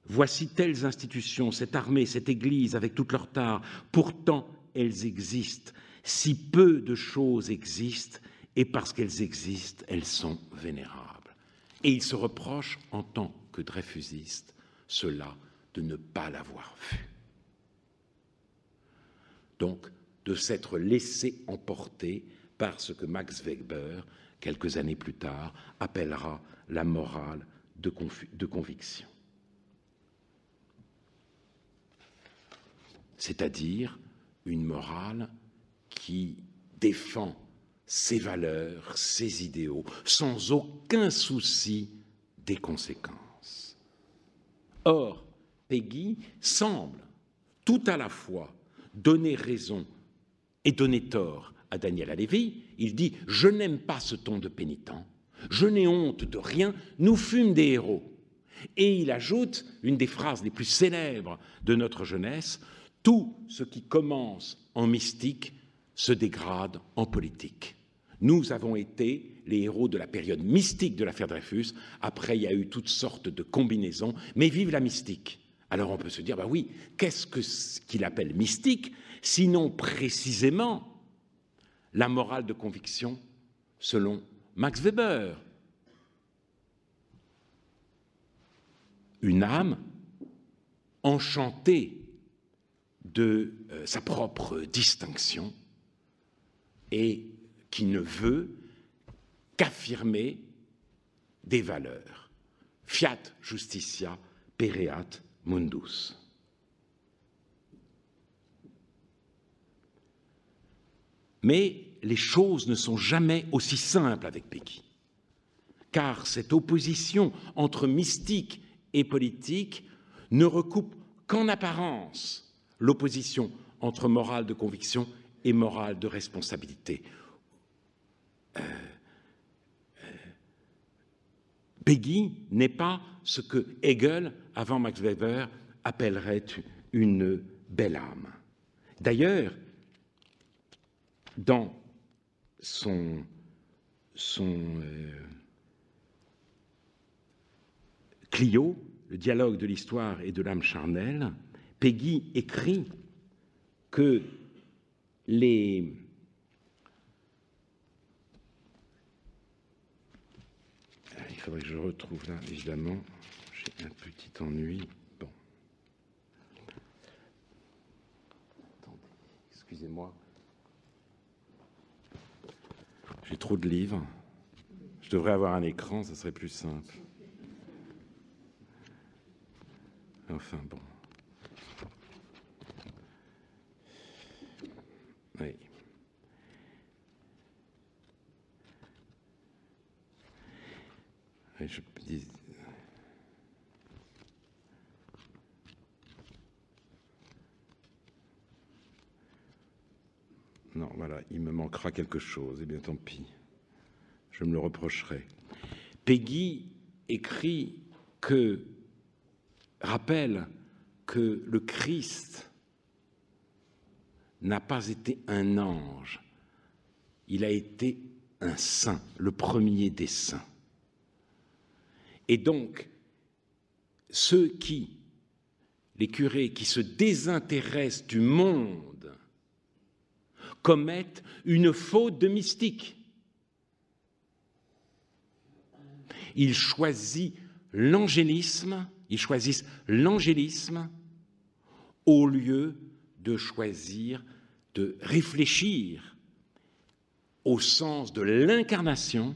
voici telles institutions, cette armée, cette église, avec toute leur tare, pourtant elles existent. Si peu de choses existent, et parce qu'elles existent, elles sont vénérables. Et il se reproche, en tant que dreyfusiste, cela de ne pas l'avoir vu. Donc, de s'être laissé emporter par ce que Max Weber, quelques années plus tard, appellera la morale de conviction. C'est-à-dire une morale qui défend ses valeurs, ses idéaux, sans aucun souci des conséquences. Or, Péguy semble tout à la fois donner raison et donner tort à Daniel Halévy. Il dit « Je n'aime pas ce ton de pénitent, je n'ai honte de rien, nous fûmes des héros ». Et il ajoute une des phrases les plus célèbres de notre jeunesse, « Tout ce qui commence en mystique se dégrade en politique ». Nous avons été les héros de la période mystique de l'affaire Dreyfus. Après, il y a eu toutes sortes de combinaisons, mais vive la mystique. Alors on peut se dire, bah oui, qu'est-ce qu'il appelle mystique, sinon précisément la morale de conviction selon Max Weber. Une âme enchantée de sa propre distinction et qui ne veut qu'affirmer des valeurs. Fiat justitia pereat mundus. Mais les choses ne sont jamais aussi simples avec Péguy, car cette opposition entre mystique et politique ne recoupe qu'en apparence l'opposition entre morale de conviction et morale de responsabilité. Peggy n'est pas ce que Hegel, avant Max Weber, appellerait une belle âme. D'ailleurs, dans son Clio, le dialogue de l'histoire et de l'âme charnelle, Peggy écrit que il faudrait que je retrouve là, évidemment, j'ai un petit ennui. Bon. Attendez, excusez-moi. J'ai trop de livres. Je devrais avoir un écran, ça serait plus simple. Enfin, bon. Oui. Oui, je dis... Non, voilà, il me manquera quelque chose. Eh bien, tant pis. Je me le reprocherai. Peggy écrit rappelle que le Christ n'a pas été un ange, il a été un saint, le premier des saints. Et donc, les curés qui se désintéressent du monde, commettent une faute de mystique. Ils choisissent l'angélisme au lieu de choisir de réfléchir au sens de l'incarnation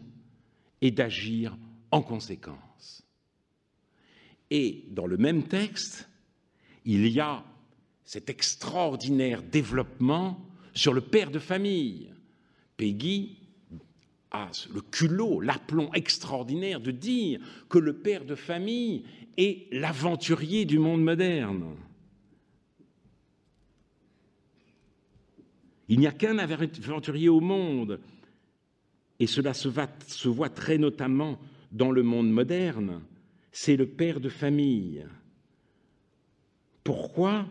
et d'agir en conséquence. Et dans le même texte, il y a cet extraordinaire développement sur le père de famille. Peggy a le culot, l'aplomb extraordinaire de dire que le père de famille est l'aventurier du monde moderne. Il n'y a qu'un aventurier au monde, et cela se voit très notamment dans le monde moderne, c'est le père de famille. Pourquoi ?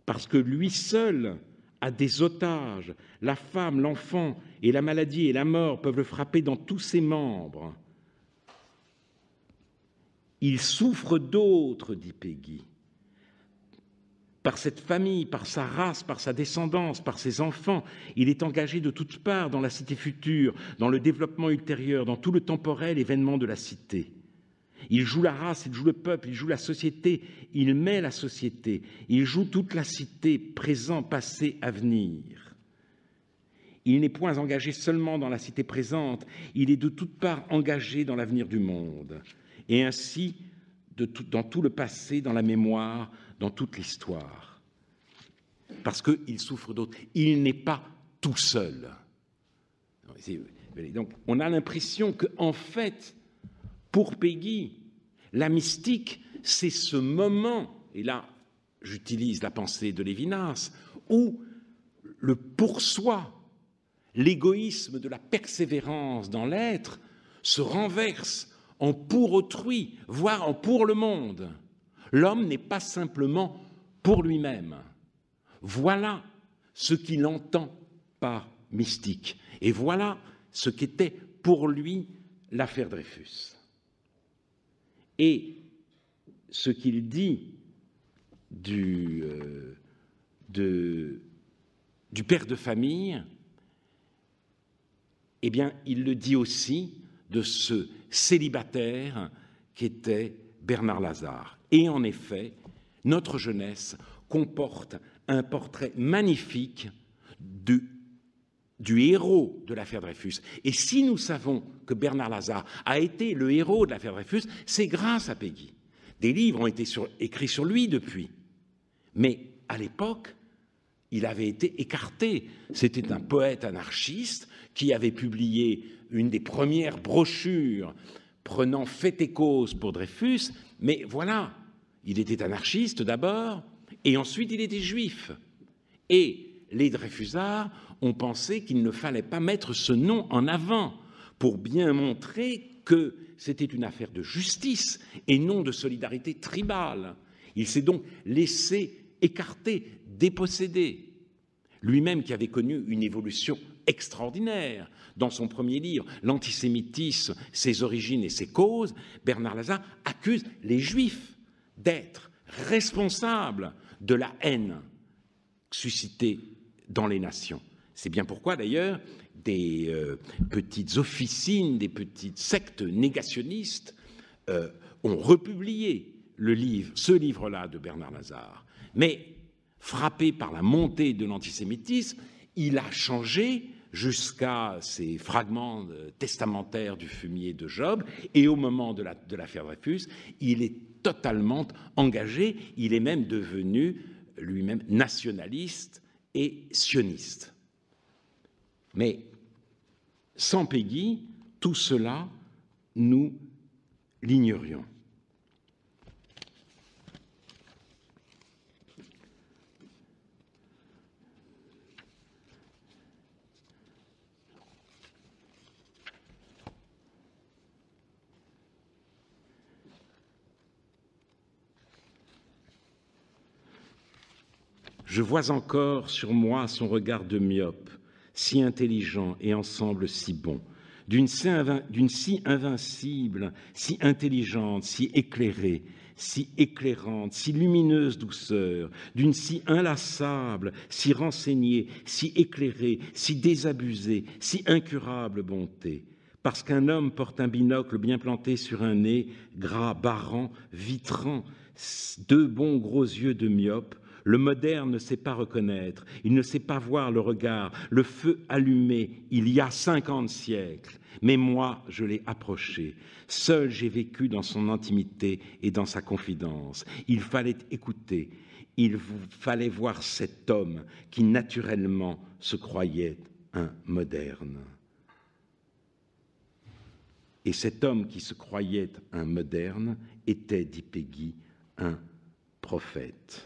Parce que lui seul a des otages. La femme, l'enfant et la maladie et la mort peuvent le frapper dans tous ses membres. Il souffre d'autres, dit Peggy. Par cette famille, par sa race, par sa descendance, par ses enfants, il est engagé de toutes parts dans la cité future, dans le développement ultérieur, dans tout le temporel événement de la cité. Il joue la race, il joue le peuple, il joue la société, il met la société, il joue toute la cité, présent, passé, avenir. Il n'est point engagé seulement dans la cité présente, il est de toutes parts engagé dans l'avenir du monde, et ainsi dans tout le passé, dans la mémoire, dans toute l'histoire. Parce qu'il souffre d'autres. Il n'est pas tout seul. Donc, on a l'impression qu'en fait, pour Peggy, la mystique, c'est ce moment, et là, j'utilise la pensée de Lévinas, où le pour soi, l'égoïsme de la persévérance dans l'être, se renverse en pour autrui, voire en pour le monde. L'homme n'est pas simplement pour lui-même. Voilà ce qu'il entend par mystique. Et voilà ce qu'était pour lui l'affaire Dreyfus. Et ce qu'il dit du père de famille, eh bien, il le dit aussi de ce célibataire qu'était Bernard Lazare. Et en effet, notre jeunesse comporte un portrait magnifique du héros de l'affaire Dreyfus. Et si nous savons que Bernard Lazare a été le héros de l'affaire Dreyfus, c'est grâce à Peggy. Des livres ont été écrits sur lui depuis. Mais à l'époque, il avait été écarté. C'était un poète anarchiste qui avait publié une des premières brochures prenant fait et cause pour Dreyfus, mais voilà, il était anarchiste d'abord, et ensuite il était juif. Et les Dreyfusards ont pensé qu'il ne fallait pas mettre ce nom en avant pour bien montrer que c'était une affaire de justice et non de solidarité tribale. Il s'est donc laissé écarter, déposséder. Lui-même qui avait connu une évolution extraordinaire dans son premier livre, L'antisémitisme, ses origines et ses causes, Bernard Lazare accuse les Juifs d'être responsables de la haine suscitée dans les nations. C'est bien pourquoi, d'ailleurs, des petites officines, des petites sectes négationnistes ont republié ce livre-là de Bernard Lazare. Mais, frappé par la montée de l'antisémitisme, il a changé jusqu'à ces fragments testamentaires du fumier de Job, et au moment de l'affaire Dreyfus, il est totalement engagé, il est même devenu lui-même nationaliste et sioniste. Mais sans Péguy, tout cela, nous l'ignorions. Je vois encore sur moi son regard de myope, si intelligent et ensemble si bon, d'une si invincible, si intelligente, si éclairée, si éclairante, si lumineuse douceur, d'une si inlassable, si renseignée, si éclairée, si désabusée, si incurable bonté. Parce qu'un homme porte un binocle bien planté sur un nez, gras, barrant, vitrant, deux bons gros yeux de myope, le moderne ne sait pas reconnaître, il ne sait pas voir le regard, le feu allumé il y a 50 siècles. Mais moi, je l'ai approché. Seul j'ai vécu dans son intimité et dans sa confidence. Il fallait écouter, il fallait voir cet homme qui naturellement se croyait un moderne. Et cet homme qui se croyait un moderne était, dit Péguy, un prophète.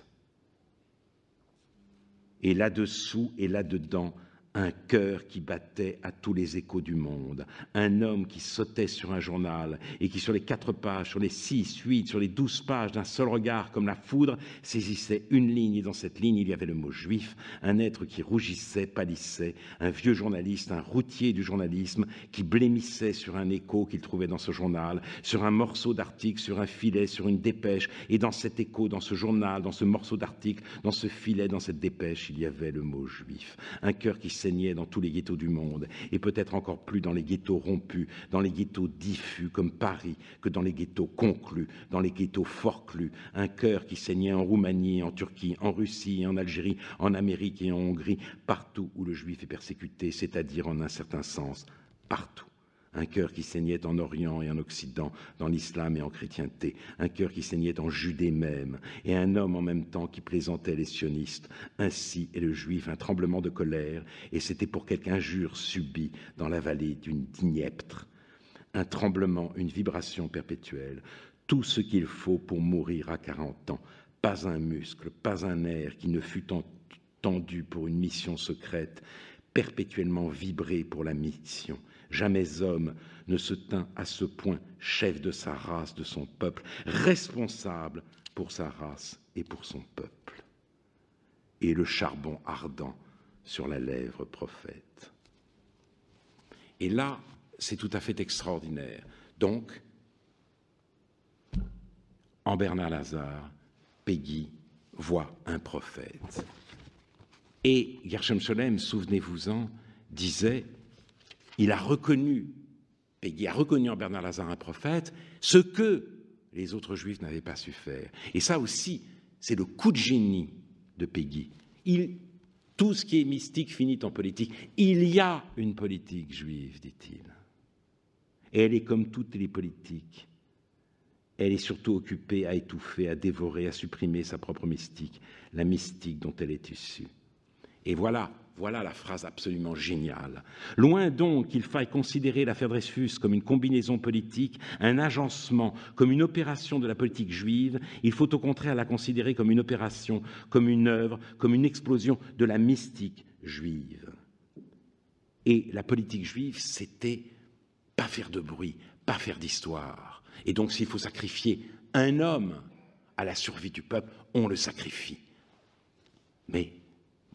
Et là-dessous et là-dedans, un cœur qui battait à tous les échos du monde, un homme qui sautait sur un journal et qui, sur les 4 pages, sur les 6, 8, sur les 12 pages, d'un seul regard, comme la foudre, saisissait une ligne, et dans cette ligne, il y avait le mot juif, un être qui rougissait, pâlissait, un vieux journaliste, un routier du journalisme, qui blêmissait sur un écho qu'il trouvait dans ce journal, sur un morceau d'article, sur un filet, sur une dépêche, et dans cet écho, dans ce journal, dans ce morceau d'article, dans ce filet, dans cette dépêche, il y avait le mot juif, un cœur qui saignait dans tous les ghettos du monde, et peut-être encore plus dans les ghettos rompus, dans les ghettos diffus comme Paris, que dans les ghettos conclus, dans les ghettos forclus, un cœur qui saignait en Roumanie, en Turquie, en Russie, en Algérie, en Amérique et en Hongrie, partout où le juif est persécuté, c'est-à-dire en un certain sens, partout. Un cœur qui saignait en Orient et en Occident, dans l'islam et en chrétienté, un cœur qui saignait en Judée même, et un homme en même temps qui plaisantait les sionistes. Ainsi est le juif un tremblement de colère, et c'était pour quelque injure subie dans la vallée du Dniepr. Un tremblement, une vibration perpétuelle, tout ce qu'il faut pour mourir à 40 ans. Pas un muscle, pas un nerf qui ne fût tendu pour une mission secrète, perpétuellement vibré pour la mission. Jamais homme ne se tint à ce point chef de sa race, de son peuple, responsable pour sa race et pour son peuple. Et le charbon ardent sur la lèvre prophète. Et là, c'est tout à fait extraordinaire. Donc, en Bernard Lazare, Péguy voit un prophète. Et Gershom Scholem, souvenez-vous-en, disait, il a reconnu, Péguy a reconnu en Bernard Lazare un prophète, ce que les autres juifs n'avaient pas su faire. Et ça aussi, c'est le coup de génie de Péguy. Tout ce qui est mystique finit en politique. Il y a une politique juive, dit-il. Et elle est comme toutes les politiques. Elle est surtout occupée à étouffer, à dévorer, à supprimer sa propre mystique, la mystique dont elle est issue. Et voilà la phrase absolument géniale. Loin donc qu'il faille considérer l'affaire Dreyfus comme une combinaison politique, un agencement, comme une opération de la politique juive, il faut au contraire la considérer comme une opération, comme une œuvre, comme une explosion de la mystique juive. Et la politique juive, c'était pas faire de bruit, pas faire d'histoire. Et donc s'il faut sacrifier un homme à la survie du peuple, on le sacrifie. Mais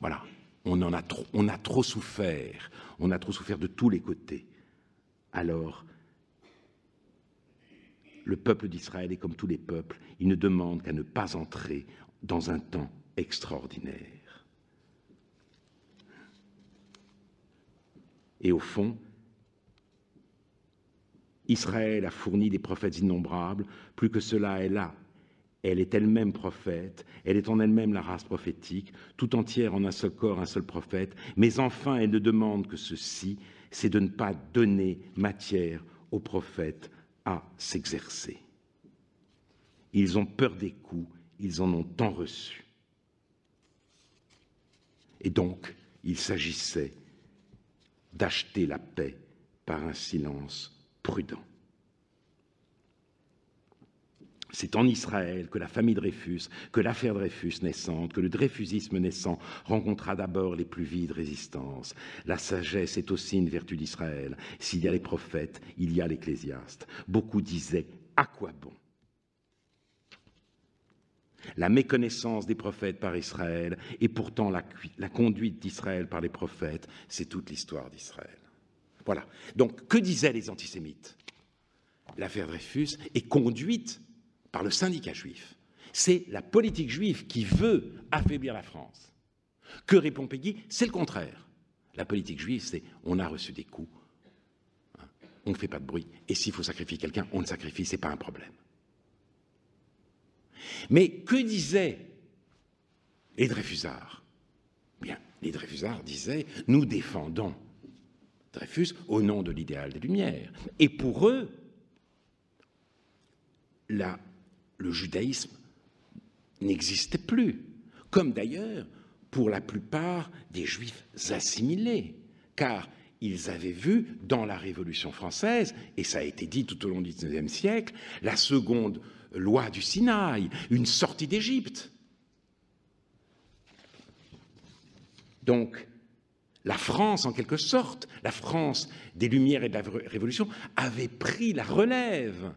voilà. On a trop souffert de tous les côtés. Alors, le peuple d'Israël est comme tous les peuples, il ne demande qu'à ne pas entrer dans un temps extraordinaire. Et au fond, Israël a fourni des prophètes innombrables, plus que cela, elle est elle-même prophète, elle est en elle-même la race prophétique, tout entière en un seul corps, un seul prophète, mais enfin elle ne demande que ceci, c'est de ne pas donner matière aux prophètes à s'exercer. Ils ont peur des coups, ils en ont tant reçu. Et donc, il s'agissait d'acheter la paix par un silence prudent. C'est en Israël que la famille Dreyfus, que l'affaire Dreyfus naissante, que le dreyfusisme naissant rencontra d'abord les plus vives résistances. La sagesse est aussi une vertu d'Israël. S'il y a les prophètes, il y a l'ecclésiaste. Beaucoup disaient « à quoi bon ?» La méconnaissance des prophètes par Israël et pourtant la conduite d'Israël par les prophètes, c'est toute l'histoire d'Israël. Voilà. Donc, que disaient les antisémites ? L'affaire Dreyfus est conduite par le syndicat juif. C'est la politique juive qui veut affaiblir la France. Que répond Péguy ? C'est le contraire. La politique juive, c'est on a reçu des coups, on ne fait pas de bruit, et s'il faut sacrifier quelqu'un, on le sacrifie, ce n'est pas un problème. Mais que disaient les Dreyfusards ? Bien, les Dreyfusards disaient « nous défendons Dreyfus au nom de l'idéal des Lumières ». Et pour eux, le judaïsme n'existait plus, comme d'ailleurs pour la plupart des juifs assimilés, car ils avaient vu dans la Révolution française, et ça a été dit tout au long du XIXe siècle, la seconde loi du Sinaï, une sortie d'Égypte. Donc, la France, en quelque sorte, la France des Lumières et de la Révolution, avait pris la relève.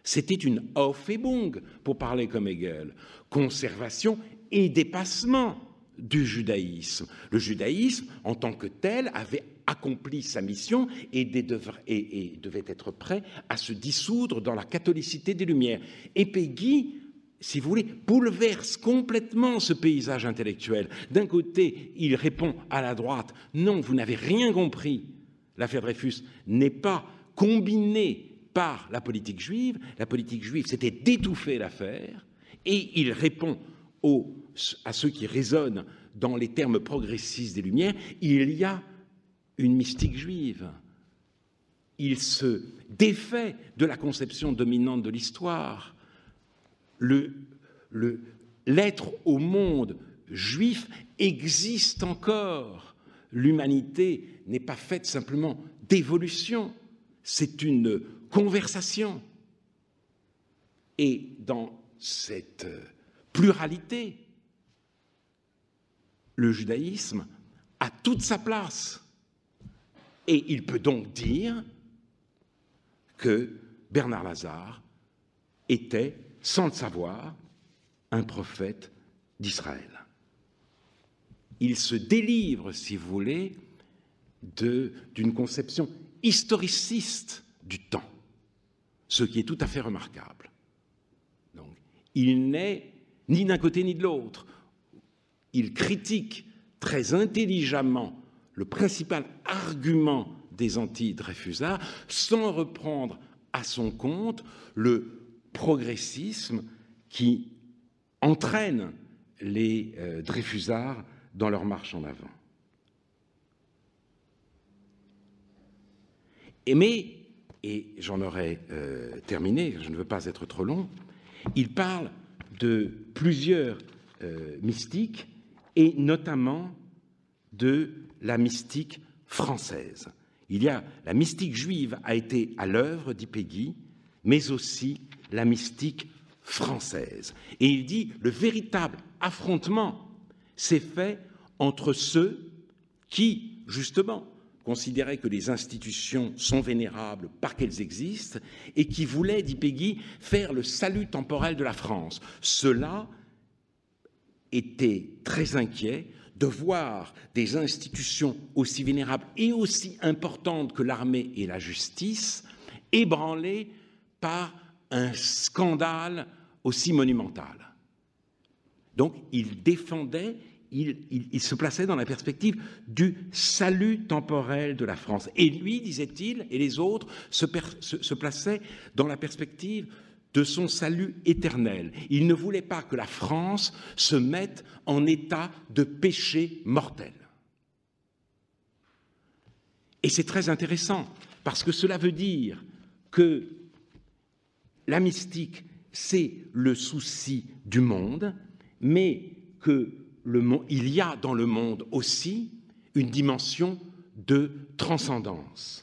C'était une Aufhebung, pour parler comme Hegel, conservation et dépassement du judaïsme. Le judaïsme, en tant que tel, avait accompli sa mission et devait être prêt à se dissoudre dans la catholicité des Lumières. Et Péguy, si vous voulez, bouleverse complètement ce paysage intellectuel. D'un côté, il répond à la droite, non, vous n'avez rien compris. L'affaire Dreyfus n'est pas combinée par la politique juive, c'était d'étouffer l'affaire, et il répond à ceux qui raisonnent dans les termes progressistes des Lumières, il y a une mystique juive. Il se défait de la conception dominante de l'histoire. L'être au monde juif existe encore. L'humanité n'est pas faite simplement d'évolution, c'est une conversation. Et dans cette pluralité, le judaïsme a toute sa place. Et il peut donc dire que Bernard Lazare était, sans le savoir, un prophète d'Israël. Il se délivre, si vous voulez, d'une conception historiciste du temps, ce qui est tout à fait remarquable. Donc, il n'est ni d'un côté ni de l'autre. Il critique très intelligemment le principal argument des anti-Dreyfusards sans reprendre à son compte le progressisme qui entraîne les Dreyfusards dans leur marche en avant. Et j'en aurai terminé, je ne veux pas être trop long, il parle de plusieurs mystiques et notamment de la mystique française. La mystique juive a été à l'œuvre, dit Péguy, mais aussi la mystique française. Et il dit, le véritable affrontement s'est fait entre ceux qui, justement, considéraient que les institutions sont vénérables par qu'elles existent et qui voulaient, dit Péguy, faire le salut temporel de la France. Ceux-là étaient très inquiets de voir des institutions aussi vénérables et aussi importantes que l'armée et la justice ébranlées par un scandale aussi monumental. Donc, il défendait, il se plaçait dans la perspective du salut temporel de la France. Et lui, disait-il, et les autres se plaçaient dans la perspective de son salut éternel. Il ne voulait pas que la France se mette en état de péché mortel. Et c'est très intéressant, parce que cela veut dire que la mystique, c'est le souci du monde, mais qu'il y a dans le monde aussi une dimension de transcendance.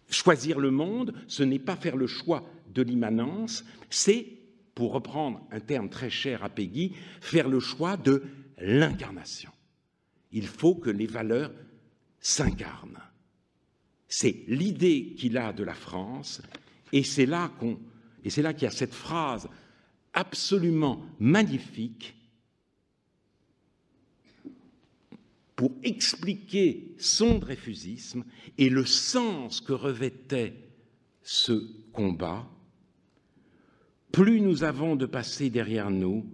Choisir le monde, ce n'est pas faire le choix de l'immanence, c'est, pour reprendre un terme très cher à Péguy, faire le choix de l'incarnation. Il faut que les valeurs s'incarnent. C'est l'idée qu'il a de la France, et c'est là qu'il y a cette phrase absolument magnifique pour expliquer son dreyfusisme et le sens que revêtait ce combat. Plus nous avons de passé derrière nous,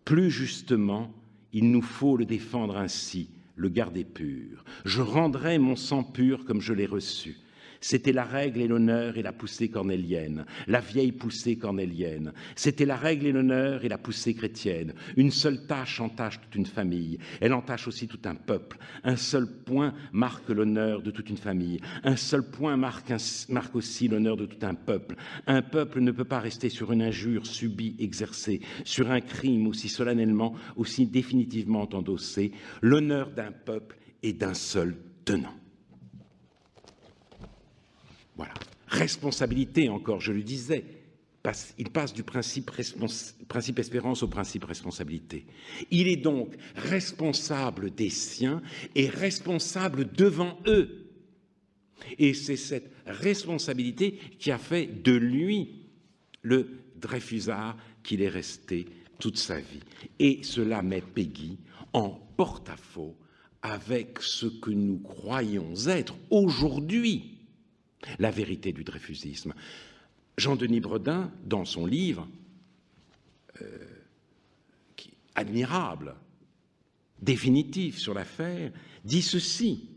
plus justement il nous faut le défendre ainsi, le garder pur. Je rendrai mon sang pur comme je l'ai reçu. C'était la règle et l'honneur et la poussée cornélienne, la vieille poussée cornélienne. C'était la règle et l'honneur et la poussée chrétienne. Une seule tâche entache toute une famille. Elle entache aussi tout un peuple. Un seul point marque l'honneur de toute une famille. Un seul point marque aussi l'honneur de tout un peuple. Un peuple ne peut pas rester sur une injure subie, exercée, sur un crime aussi solennellement, aussi définitivement endossé. L'honneur d'un peuple est d'un seul tenant. Voilà. Responsabilité, encore, je le disais, il passe du principe espérance au principe responsabilité. Il est donc responsable des siens et responsable devant eux. Et c'est cette responsabilité qui a fait de lui le Dreyfusard qu'il est resté toute sa vie. Et cela met Péguy en porte-à-faux avec ce que nous croyons être aujourd'hui la vérité du dreyfusisme. Jean-Denis Bredin, dans son livre, admirable, définitif sur l'affaire, dit ceci,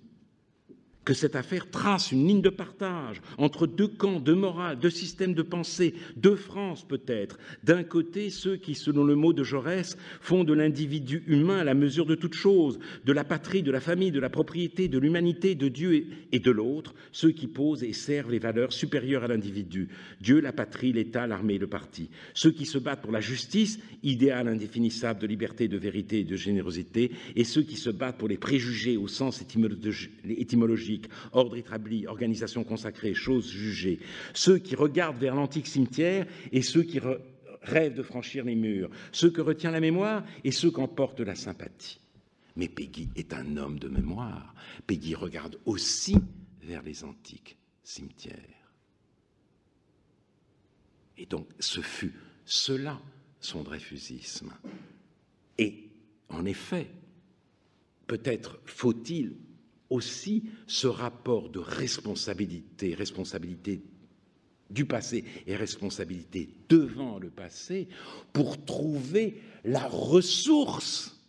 que cette affaire trace une ligne de partage entre deux camps, deux morales, deux systèmes de pensée, deux France peut-être. D'un côté, ceux qui, selon le mot de Jaurès, font de l'individu humain la mesure de toute chose, de la patrie, de la famille, de la propriété, de l'humanité, de Dieu, et de l'autre, ceux qui posent et servent les valeurs supérieures à l'individu, Dieu, la patrie, l'État, l'armée et le parti. Ceux qui se battent pour la justice, idéal indéfinissable de liberté, de vérité et de générosité, et ceux qui se battent pour les préjugés au sens étymologique, ordre établi, organisation consacrée, chose jugée, ceux qui regardent vers l'antique cimetière et ceux qui rêvent de franchir les murs, ceux que retient la mémoire et ceux qu'emporte la sympathie. Mais Péguy est un homme de mémoire. Péguy regarde aussi vers les antiques cimetières. Et donc, ce fut cela, son dreyfusisme. Et, en effet, peut-être faut-il aussi ce rapport de responsabilité du passé et responsabilité devant le passé pour trouver la ressource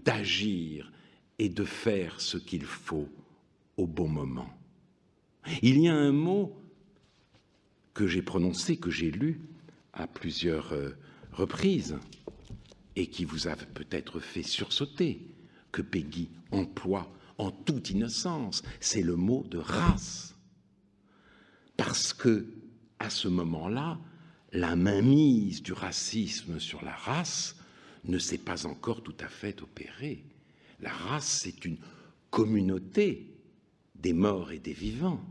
d'agir et de faire ce qu'il faut au bon moment. Il y a un mot que j'ai prononcé, que j'ai lu à plusieurs reprises et qui vous a peut-être fait sursauter, que Péguy emploie en toute innocence, c'est le mot de race. Parce que, à ce moment-là, la mainmise du racisme sur la race ne s'est pas encore tout à fait opérée. La race, c'est une communauté des morts et des vivants.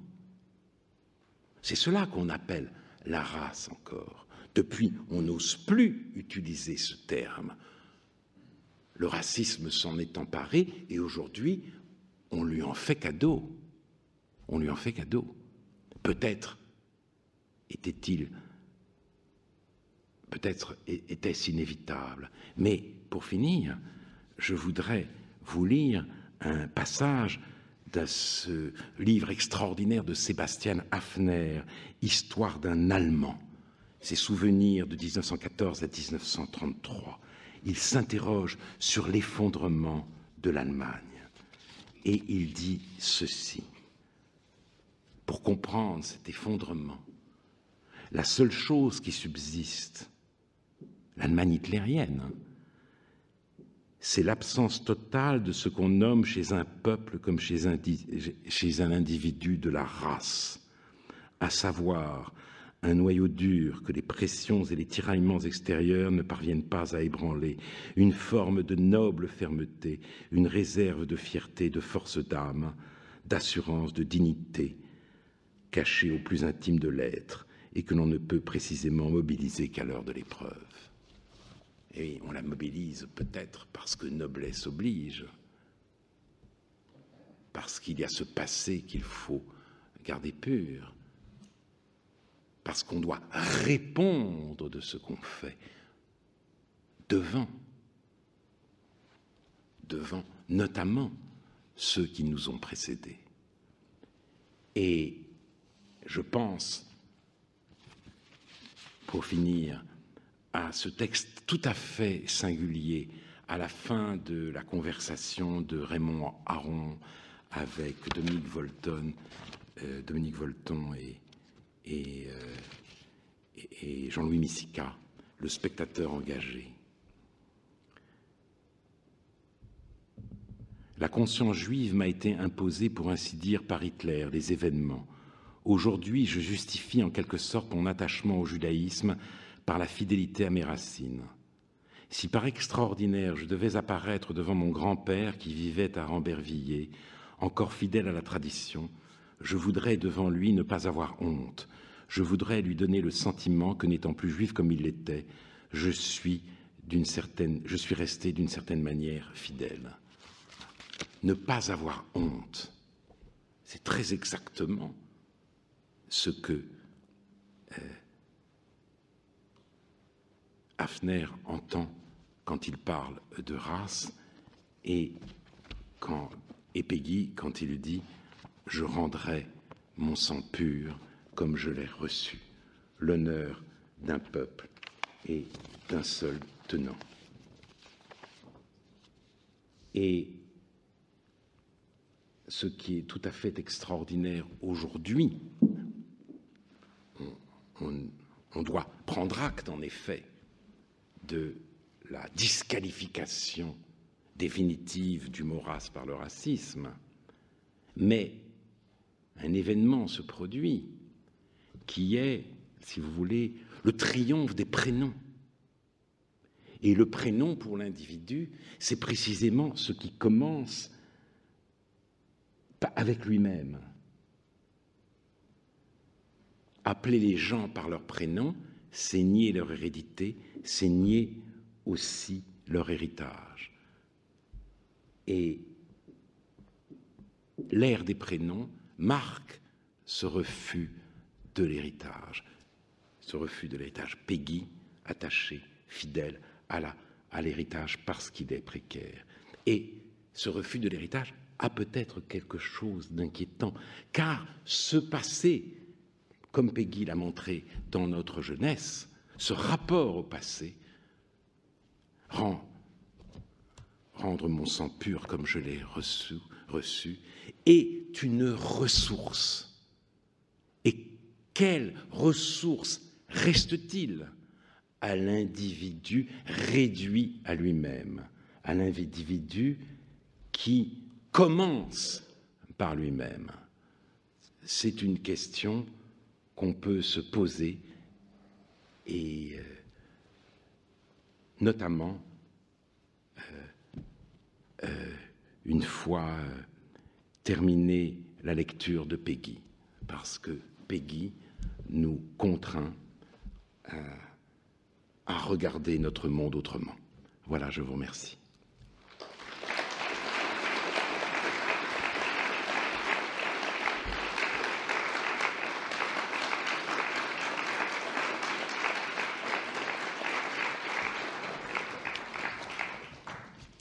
C'est cela qu'on appelle la race encore. Depuis, on n'ose plus utiliser ce terme. Le racisme s'en est emparé et aujourd'hui, on lui en fait cadeau. On lui en fait cadeau. Peut-être était-ce inévitable. Mais pour finir, je voudrais vous lire un passage de ce livre extraordinaire de Sebastian Haffner, Histoire d'un Allemand. Ses souvenirs de 1914 à 1933. Il s'interroge sur l'effondrement de l'Allemagne. Et il dit ceci. Pour comprendre cet effondrement, la seule chose qui subsiste, l'Allemagne hitlérienne, c'est l'absence totale de ce qu'on nomme chez un peuple comme chez un individu de la race, à savoir un noyau dur que les pressions et les tiraillements extérieurs ne parviennent pas à ébranler, une forme de noble fermeté, une réserve de fierté, de force d'âme, d'assurance, de dignité, cachée au plus intime de l'être et que l'on ne peut précisément mobiliser qu'à l'heure de l'épreuve. Et on la mobilise peut-être parce que noblesse oblige, parce qu'il y a ce passé qu'il faut garder pur, parce qu'on doit répondre de ce qu'on fait devant notamment ceux qui nous ont précédés. Et je pense, pour finir, à ce texte tout à fait singulier, à la fin de la conversation de Raymond Aron avec Dominique Volton et Jean-Louis Missica, le spectateur engagé. La conscience juive m'a été imposée, pour ainsi dire, par Hitler, les événements. Aujourd'hui, je justifie en quelque sorte mon attachement au judaïsme par la fidélité à mes racines. Si par extraordinaire je devais apparaître devant mon grand-père qui vivait à Rambervillers, encore fidèle à la tradition, je voudrais devant lui ne pas avoir honte. Je voudrais lui donner le sentiment que, n'étant plus juif comme il l'était, je suis resté d'une certaine manière fidèle. Ne pas avoir honte, c'est très exactement ce que Haffner entend quand il parle de race et Péguy quand il dit « Je rendrai mon sang pur comme je l'ai reçu, l'honneur d'un peuple et d'un seul tenant. » Et ce qui est tout à fait extraordinaire aujourd'hui, on doit prendre acte en effet de la disqualification définitive du mot race par le racisme, mais un événement se produit qui est, si vous voulez, le triomphe des prénoms. Et le prénom pour l'individu, c'est précisément ce qui commence avec lui-même. Appeler les gens par leur prénom, c'est nier leur hérédité, c'est nier aussi leur héritage. Et l'ère des prénoms marque ce refus de l'héritage. Ce refus de l'héritage. Péguy, attaché, fidèle à l'héritage parce qu'il est précaire. Et ce refus de l'héritage a peut-être quelque chose d'inquiétant, car ce passé, comme Péguy l'a montré dans notre jeunesse, ce rapport au passé, rendre mon sang pur comme je l'ai reçu, est une ressource. Et quelle ressource reste-t-il à l'individu réduit à lui-même, à l'individu qui commence par lui-même? C'est une question qu'on peut se poser et notamment une fois terminée la lecture de Péguy, parce que Péguy nous contraint à regarder notre monde autrement. Voilà, je vous remercie.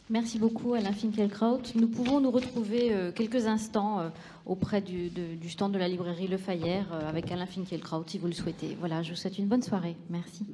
Merci beaucoup Alain Finkielkraut. Nous pouvons nous retrouver quelques instants auprès du stand de la librairie Le Fayère avec Alain Finkielkraut si vous le souhaitez. Voilà, je vous souhaite une bonne soirée. Merci.